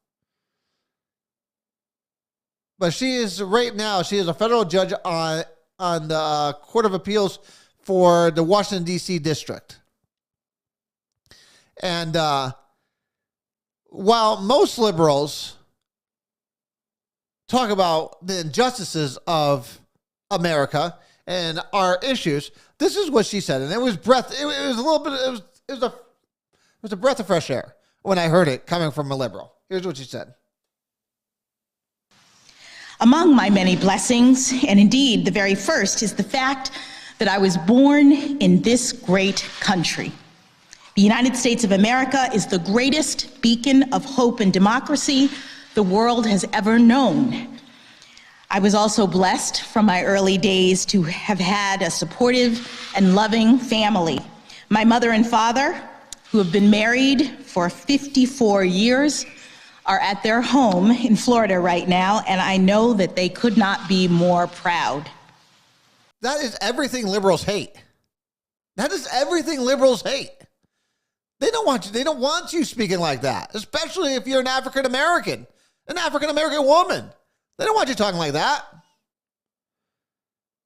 But she is a federal judge on the Court of Appeals for the Washington, D.C. district. And while most liberals talk about the injustices of America and our issues, this is what she said, and it was a breath of fresh air when I heard it coming from a liberal. Here's what she said. Among my many blessings, and indeed the very first, is the fact that I was born in this great country. The United States of America is the greatest beacon of hope and democracy the world has ever known. I was also blessed from my early days to have had a supportive and loving family. My mother and father, who have been married for 54 years, are at their home in Florida right now, and I know that they could not be more proud. That is everything liberals hate. That is everything liberals hate. They don't want you speaking like that, especially if you're an African American woman. They don't want you talking like that.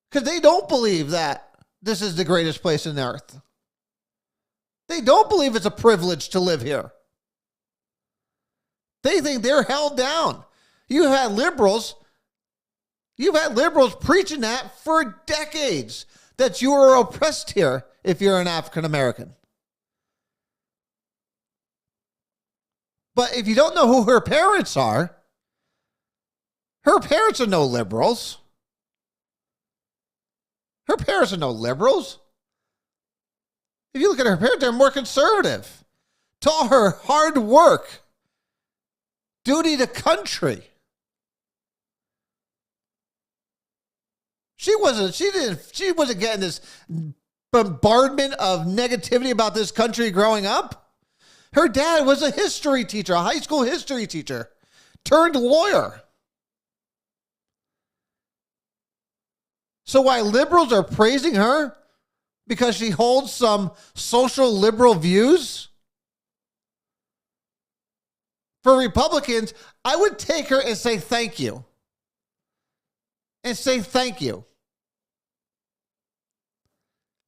Because they don't believe that this is the greatest place on earth. They don't believe it's a privilege to live here. They think they're held down. You've had liberals preaching that for decades, that you are oppressed here if you're an African American. But if you don't know who her parents are no liberals. Her parents are no liberals. If you look at her parents, they're more conservative. To all her hard work, duty to country, She wasn't getting this bombardment of negativity about this country growing up. Her dad was a history teacher, a high school history teacher, turned lawyer. So why liberals are praising her because she holds some social liberal views? For Republicans, I would take her and say thank you. And say thank you.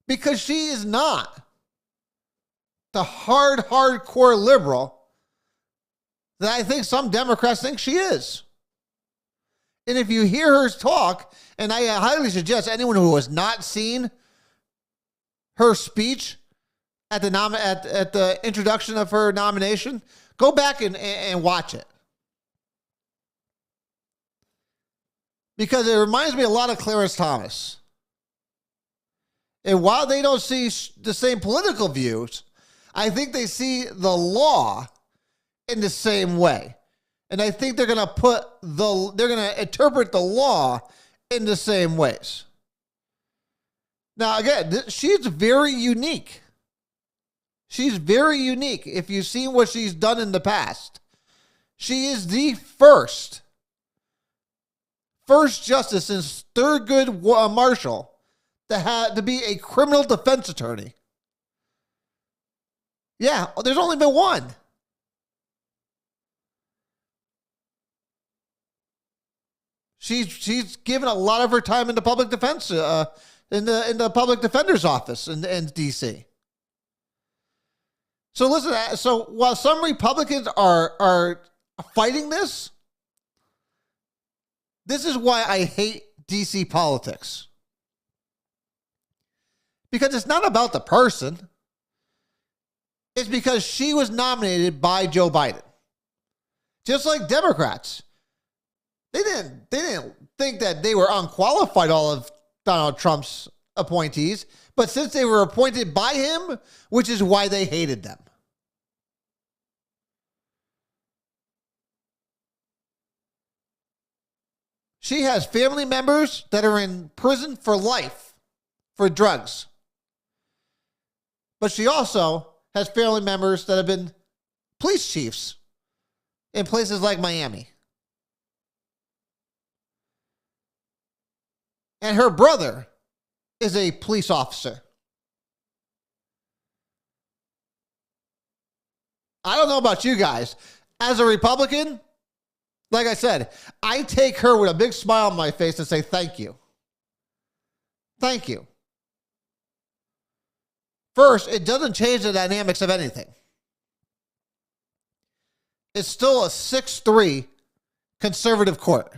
Because she is not the hardcore liberal that I think some Democrats think she is. And if you hear her talk, and I highly suggest anyone who has not seen her speech at the introduction of her nomination, go back and watch it. Because it reminds me a lot of Clarence Thomas. And while they don't see the same political views, I think they see the law in the same way. And I think they're going to interpret the law in the same ways. Now, again, she's very unique. She's very unique. If you've seen what she's done in the past, she is the first justice since Thurgood Marshall to be a criminal defense attorney. Yeah, there's only been one. She's given a lot of her time in the public defense in the public defender's office in DC. So listen, so while some Republicans are fighting this is why I hate DC politics. Because it's not about the person. It's because she was nominated by Joe Biden. Just like Democrats. They didn't think that they were unqualified, all of Donald Trump's appointees, but since they were appointed by him, which is why they hated them. She has family members that are in prison for life for drugs. But she also has family members that have been police chiefs in places like Miami. And her brother is a police officer. I don't know about you guys. As a Republican, like I said, I take her with a big smile on my face and say thank you. Thank you. First, it doesn't change the dynamics of anything. It's still a 6-3 conservative court.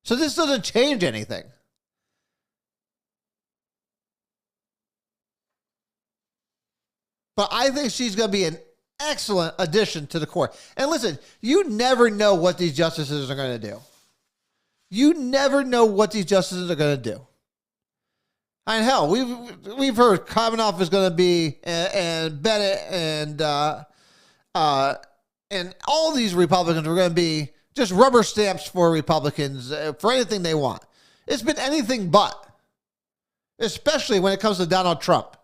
So this doesn't change anything. But I think she's going to be an excellent addition to the court. And listen, you never know what these justices are going to do. You never know what these justices are going to do. And hell, we've heard Kavanaugh is going to be and Bennett and all these Republicans are going to be just rubber stamps for Republicans for anything they want. It's been anything but, especially when it comes to Donald Trump.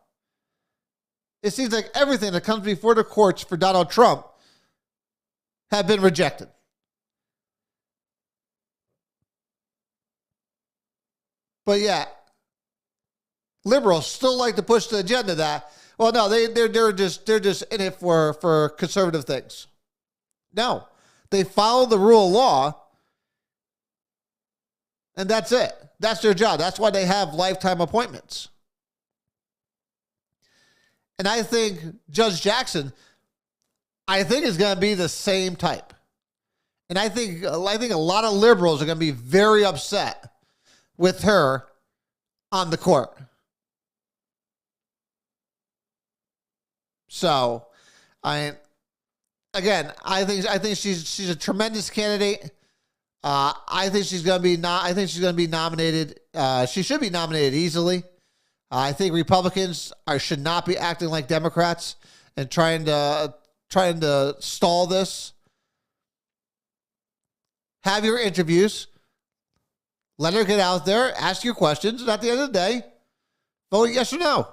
It seems like everything that comes before the courts for Donald Trump have been rejected. But yeah, liberals still like to push the agenda that, well, no, they're just in it for conservative things. No, they follow the rule of law, and that's it. That's their job. That's why they have lifetime appointments. And I think Judge Jackson, is going to be the same type. And I think a lot of liberals are going to be very upset with her on the court. So, I think she's a tremendous candidate. I think she's going to be nominated. She should be nominated easily. I think Republicans should not be acting like Democrats and trying to stall this. Have your interviews. Let her get out there, ask your questions, and at the end of the day, vote yes or no.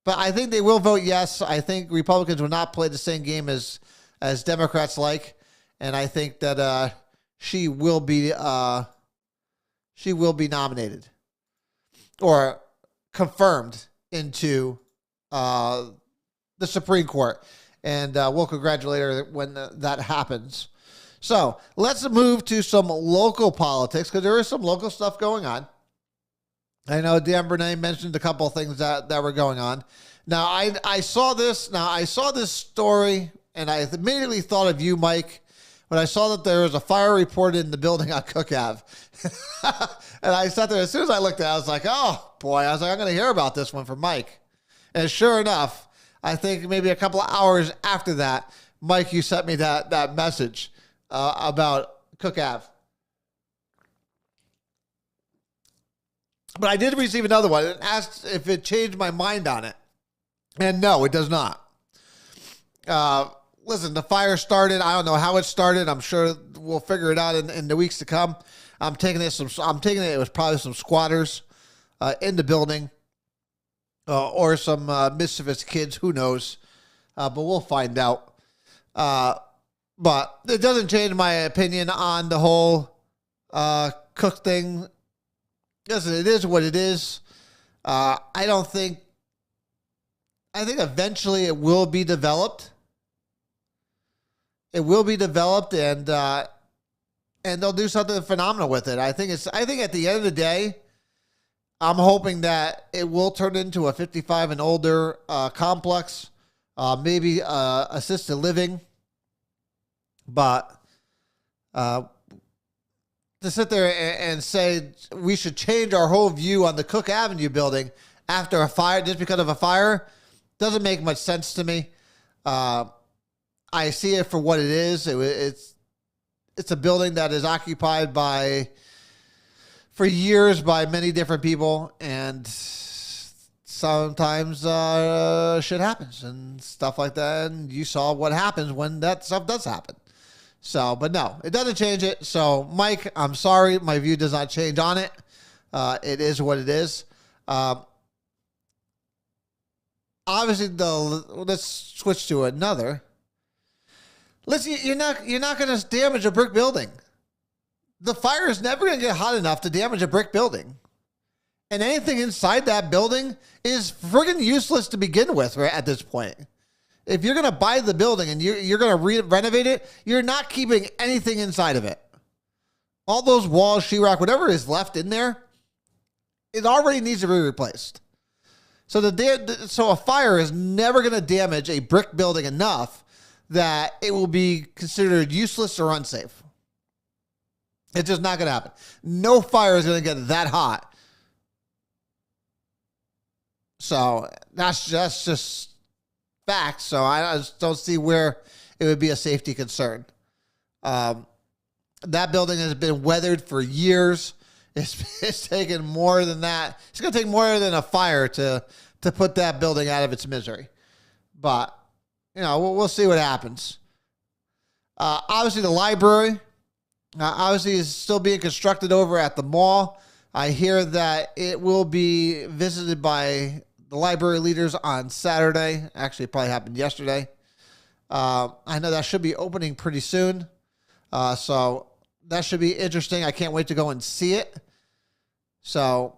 But I think they will vote yes. I think Republicans will not play the same game as Democrats like, and I think that she will be nominated or confirmed into the Supreme Court, and we'll congratulate her when that happens. So let's move to some local politics, because there is some local stuff going on. I know Dan Bernay mentioned a couple of things that were going on. Now, I saw this. Now, I saw this story, and I immediately thought of you, Mike, when I saw that there was a fire reported in the building on Cook Ave. And I sat there, as soon as I looked at it, I was like, oh, boy. I was like, I'm going to hear about this one from Mike. And sure enough, I think maybe a couple of hours after that, Mike, you sent me that message about Cook Ave. But I did receive another one and asked if it changed my mind on it. And no, it does not. Listen, the fire started. I don't know how it started. I'm sure we'll figure it out in the weeks to come. I'm taking it. It was probably some squatters in the building, or some mischievous kids. Who knows? But we'll find out. But it doesn't change my opinion on the whole Cook thing. Listen, it is what it is. I think eventually it will be developed. It will be developed, and they'll do something phenomenal with it. I think at the end of the day, I'm hoping that it will turn into a 55 and older complex, maybe assisted living. But to sit there and say we should change our whole view on the Cook Avenue building after a fire, just because of a fire, doesn't make much sense to me. I see it for what it is. It's a building that is occupied for years by many different people, and sometimes shit happens and stuff like that. And you saw what happens when that stuff does happen. So, but no, it doesn't change it. So, Mike, I'm sorry. My view does not change on it. It is what it is. Obviously, let's switch to another. Listen, you're not going to damage a brick building. The fire is never going to get hot enough to damage a brick building. And anything inside that building is friggin' useless to begin with, right, at this point. If you're going to buy the building and you're going to renovate it, you're not keeping anything inside of it. All those walls, sheetrock, whatever is left in there, it already needs to be replaced. So a fire is never going to damage a brick building enough that it will be considered useless or unsafe. It's just not going to happen. No fire is going to get that hot. So that's just fact. So I just don't see where it would be a safety concern. That building has been weathered for years. It's taken more than that. It's going to take more than a fire to put that building out of its misery. But, we'll see what happens. Obviously, the library, is still being constructed over at the mall. I hear that it will be visited by the library leaders on Saturday. Actually, it probably happened yesterday. I know that should be opening pretty soon. So that should be interesting. I can't wait to go and see it. So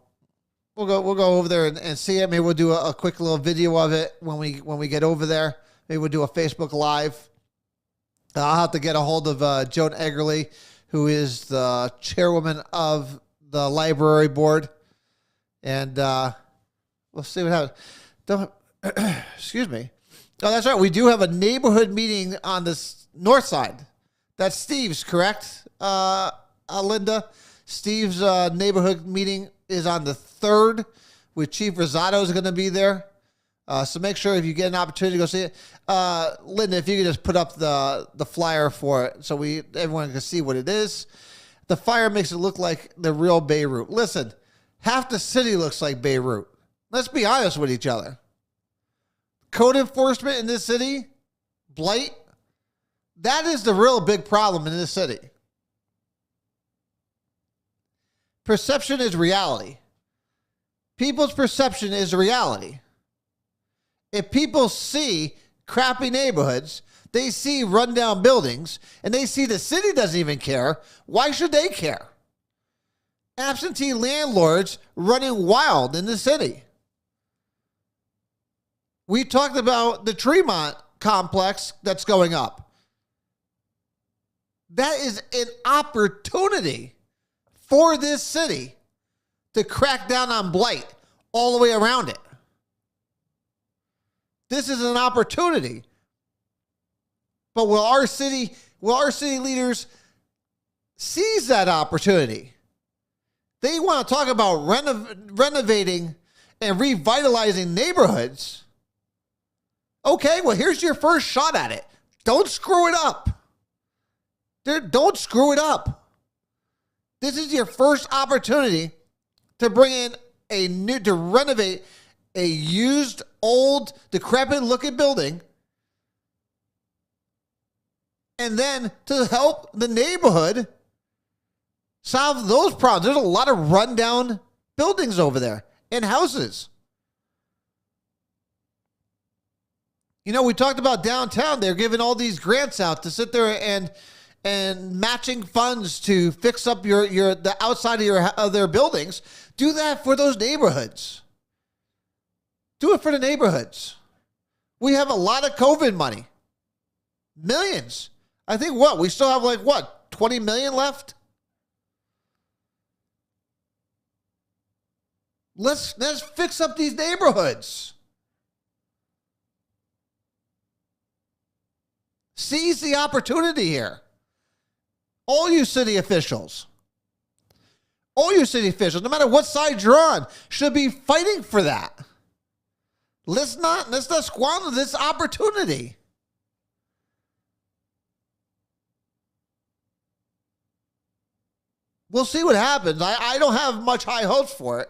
we'll go over there and see it. Maybe we'll do a quick little video of it when we get over there. Maybe we'll do a Facebook Live. I'll have to get a hold of Joan Eggerly, who is the chairwoman of the library board, and we'll see what happens. Excuse me. Oh, that's right. We do have a neighborhood meeting on the north side. That's Steve's, correct, Linda? Steve's neighborhood meeting is on the 3rd, with Chief Rosado is going to be there. So make sure if you get an opportunity to go see it. Linda, if you could just put up the flyer for it so everyone can see what it is. The fire makes it look like the real Beirut. Listen, half the city looks like Beirut. Let's be honest with each other. Code enforcement in this city, blight, that is the real big problem in this city. perception is reality. People's perception is reality. If people see crappy neighborhoods, they see rundown buildings, and they see the city doesn't even care, why should they care? Absentee landlords running wild in the city. We talked about the Tremont complex that's going up. That is an opportunity for this city to crack down on blight all the way around it. This is an opportunity. But will our city leaders seize that opportunity? They want to talk about renovating and revitalizing neighborhoods. Okay, well, here's your first shot at it. Don't screw it up. Don't screw it up. This is your first opportunity to bring in to renovate a used, old, decrepit looking building, and then to help the neighborhood solve those problems. There's a lot of rundown buildings over there and houses. You know, we talked about downtown. They're giving all these grants out to sit there and matching funds to fix up the outside of their buildings. Do that for those neighborhoods. Do it for the neighborhoods. We have a lot of COVID money. Millions. I think we still have 20 million left? Let's fix up these neighborhoods. Seize the opportunity here. All you city officials, no matter what side you're on, should be fighting for that. Let's not squander this opportunity. We'll see what happens. I don't have much high hopes for it.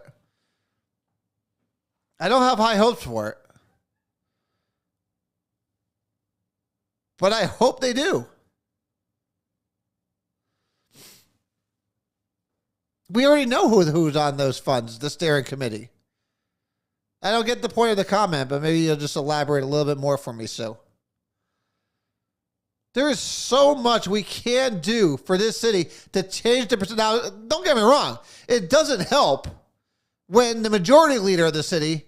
But I hope they do. We already know who's on those funds, the steering committee. I don't get the point of the comment, but maybe you'll just elaborate a little bit more for me, Sue. There is so much we can do for this city to change the perception. Now, don't get me wrong. It doesn't help when the majority leader of the city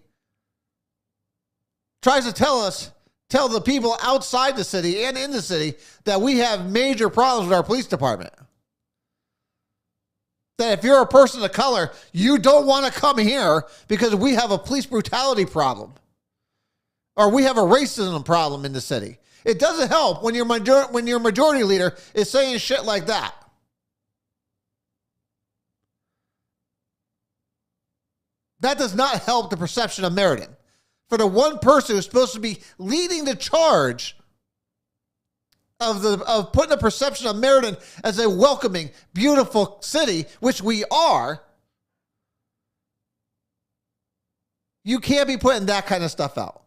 tries to tell the people outside the city and in the city that we have major problems with our police department. That if you're a person of color, you don't want to come here because we have a police brutality problem. Or we have a racism problem in the city. It doesn't help when your majority leader is saying shit like that. That does not help the perception of Meriden. For the one person who's supposed to be leading the charge of putting a perception of Meriden as a welcoming, beautiful city, which we are, you can't be putting that kind of stuff out.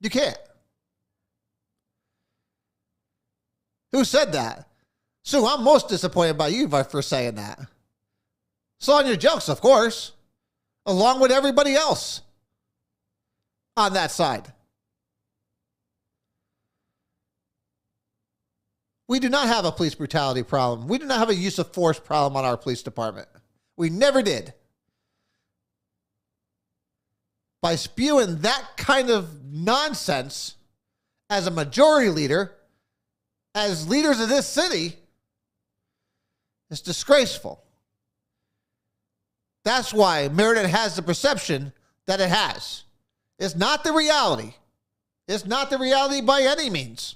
You can't. Who said that? Sue, I'm most disappointed by you for saying that. Sonya jokes, of course, along with everybody else on that side. We do not have a police brutality problem. We do not have a use of force problem on our police department. We never did. By spewing that kind of nonsense as a majority leader, as leaders of this city, it's disgraceful. That's why Meriden has the perception that it has. It's not the reality. It's not the reality by any means.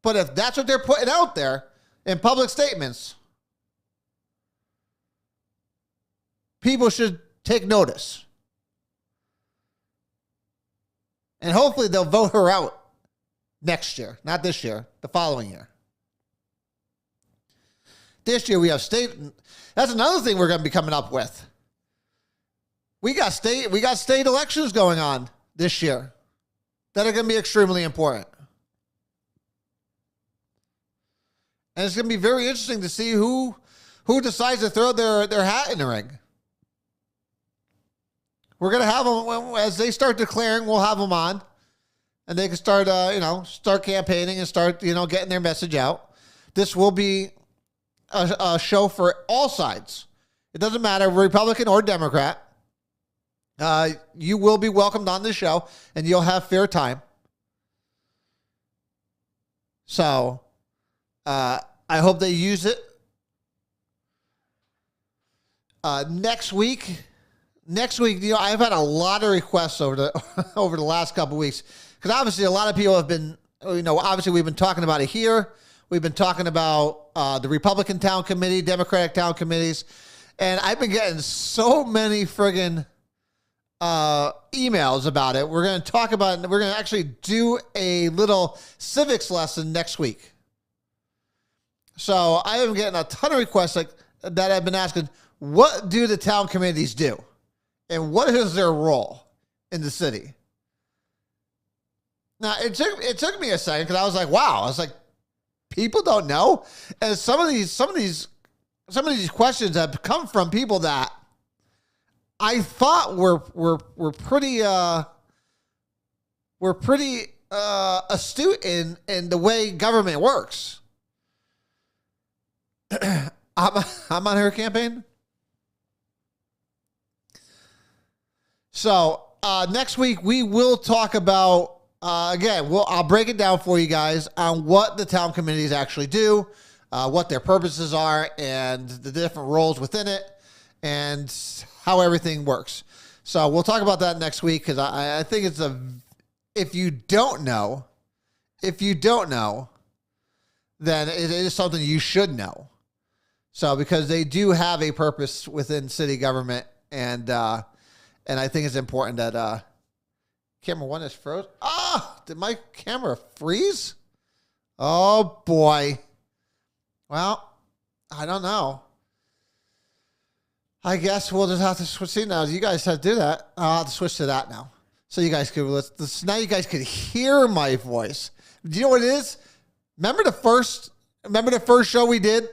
But if that's what they're putting out there in public statements, people should take notice. And hopefully they'll vote her out next year. Not this year, the following year. This year we have state. That's another thing we're going to be coming up with. We got state elections going on this year that are going to be extremely important. And it's going to be very interesting to see who decides to throw their hat in the ring. We're going to have them, as they start declaring, we'll have them on. And they can start, start campaigning and start, getting their message out. This will be a show for all sides. It doesn't matter, Republican or Democrat. You will be welcomed on the show, and you'll have fair time. So, I hope they use it. Next week, I've had a lot of requests over the last couple of weeks, because obviously a lot of people have been, obviously we've been talking about it here. We've been talking about the Republican town committee, Democratic town committees, and I've been getting so many friggin' emails about it. We're going to talk about it. We're going to actually do a little civics lesson next week. So I am getting a ton of requests that I've been asking, what do the town committees do? And what is their role in the city? Now, it took me a second, because I was like, wow. I was like, people don't know? And some of these questions have come from people that I thought were pretty astute in the way government works. I'm on her campaign. So next week we will talk about I'll break it down for you guys on what the town committees actually do, what their purposes are, and the different roles within it, and how everything works. So we'll talk about that next week, because I think it's if you don't know, then it is something you should know. So because they do have a purpose within city government, and I think it's important that camera one is frozen. Did my camera freeze? Oh boy. Well, I don't know. I guess we'll just have to switch. See, now you guys have to do that. I'll have to switch to that now, so you guys could now you guys could hear my voice. Do you know what it is? Remember the first show we did?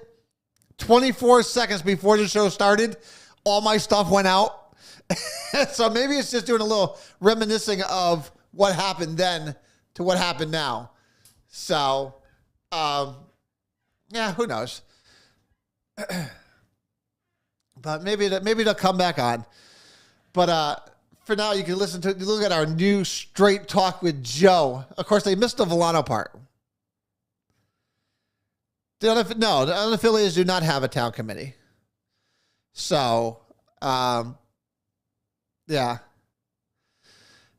24 seconds before the show started, all my stuff went out. So maybe it's just doing a little reminiscing of what happened then to what happened now. So, yeah, who knows? But maybe they'll come back on. But for now, you can look at our new Straight Talk with Joe. Of course, they missed the Vollano part. The unaffiliated do not have a town committee. So, yeah.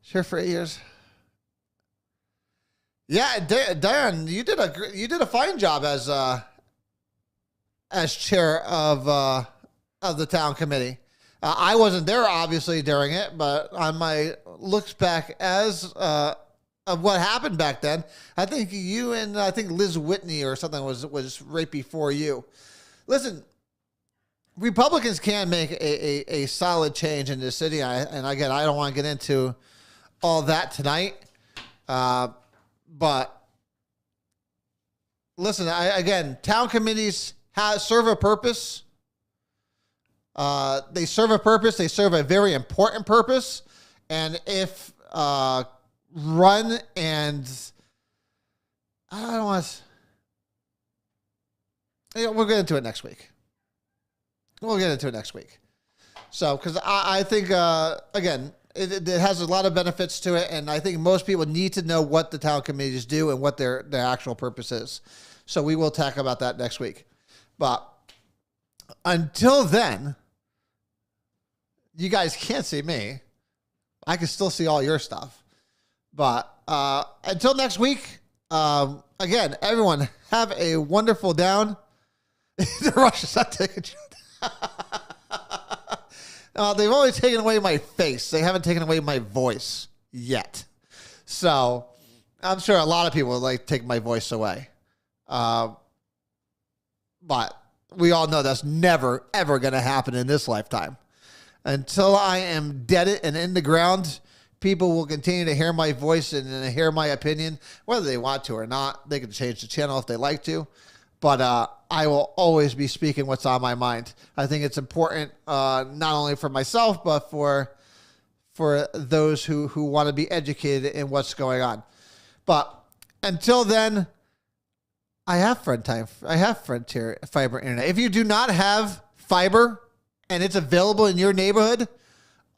Sure, for 8 years. Yeah, Darren, you did a fine job as chair of the town committee. I wasn't there obviously during it, but on my looks back of what happened back then, I think you and I think Liz Whitney or something was right before you. Listen, Republicans can make a solid change in this city, and again, I don't want to get into all that tonight. But listen, town committees serve a purpose. They serve a purpose. They serve a very important purpose. And if run and I don't want to. We'll get into it next week. So, because I think, again, it has a lot of benefits to it, and I think most people need to know what the town committees do and what their actual purpose is. So we will talk about that next week. But until then, you guys can't see me. I can still see all your stuff. But until next week, again, everyone, have a wonderful down. The Russians not taking they've only taken away my face. They haven't taken away my voice yet. So I'm sure a lot of people would like to take my voice away. But we all know that's never, ever going to happen in this lifetime. Until I am dead and in the ground, people will continue to hear my voice and hear my opinion, whether they want to or not. They can change the channel if they like to. but I will always be speaking what's on my mind. I think it's important, not only for myself, but for those who want to be educated in what's going on. But until then, I have Frontier Fiber Internet. If you do not have fiber and it's available in your neighborhood,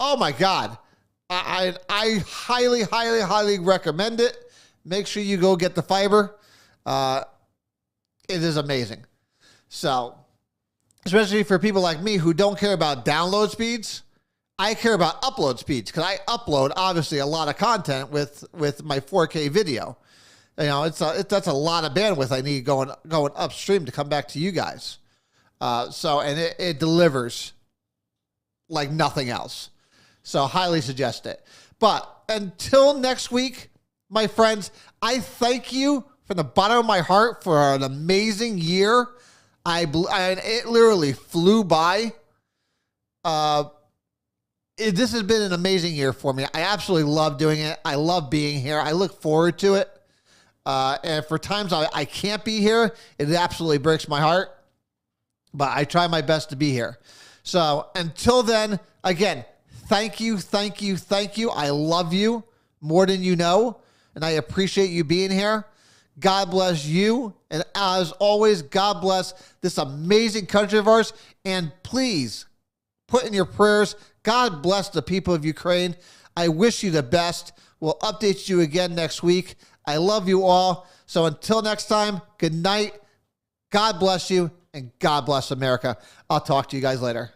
oh my God, I highly, highly, highly recommend it. Make sure you go get the fiber. It is amazing. So, especially for people like me who don't care about download speeds, I care about upload speeds because I upload obviously a lot of content with my 4K video. You know, that's a lot of bandwidth I need going upstream to come back to you guys. And it delivers like nothing else. So highly suggest it. But until next week, my friends, I thank you from the bottom of my heart for an amazing year. It literally flew by. This has been an amazing year for me. I absolutely love doing it. I love being here. I look forward to it. And for times I can't be here, it absolutely breaks my heart. But I try my best to be here. So until then, again, thank you. I love you more than you know. And I appreciate you being here. God bless you. And as always, God bless this amazing country of ours. And please put in your prayers, God bless the people of Ukraine. I wish you the best. We'll update you again next week. I love you all. So until next time, good night. God bless you, and God bless America. I'll talk to you guys later.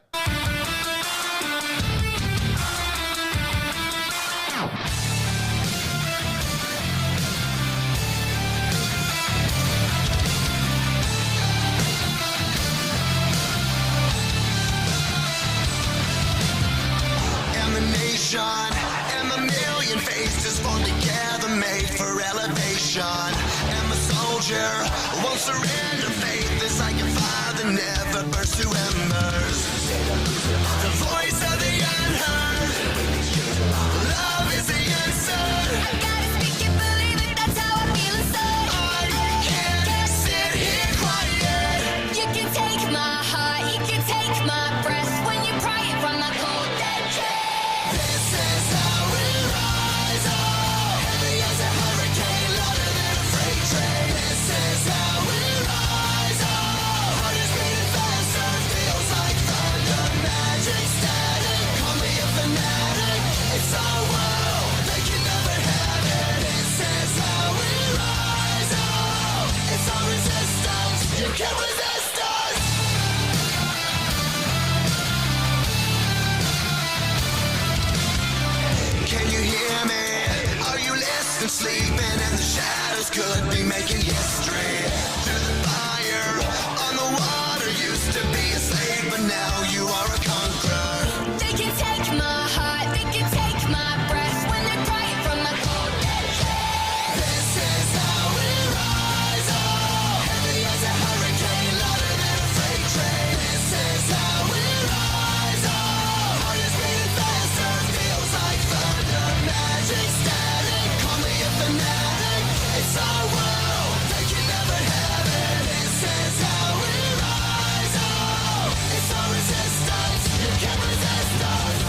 And the million faces formed together, made for elevation. And the soldier won't surrender faith. It's like a fire that never burns to embers. The voice of the unheard. Love is the answer. I gotta speak it, believe it, that's how I feel inside. I can't sit here quiet. You can take my heart, you can take my breath when you pry it from my cold dead chest. This is how we rise up. Heavy as a hurricane, louder than a freight train. This is how we rise up. Heart is beating faster, feels like thunder. Magic static, call me a fanatic. It's our world, they can never have it. This is how we rise up. It's our resistance, you can't resist us. Can you hear me? Are you listening? Sleeping and the shadows could be making history. Through the fire, on the water, used to be a slave, but now you are a conqueror. They can take my heart, they can take my breath when they pry it from my cold dead chest. This is how we rise up. Heavy as a hurricane, louder than a freight train. This is how we rise up. Heart is beating faster, feels like thunder. Magic static, call me a fanatic. It's our world, they can never have it. This is how we rise up. It's our resistance, you can't resist us.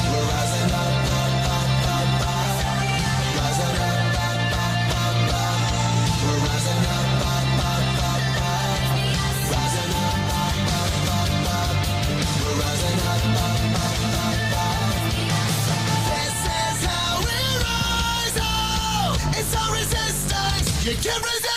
We're rising up, rising up, we're rising up, rising up, we're rising up. This is how we rise up. It's our resistance, you can't resist.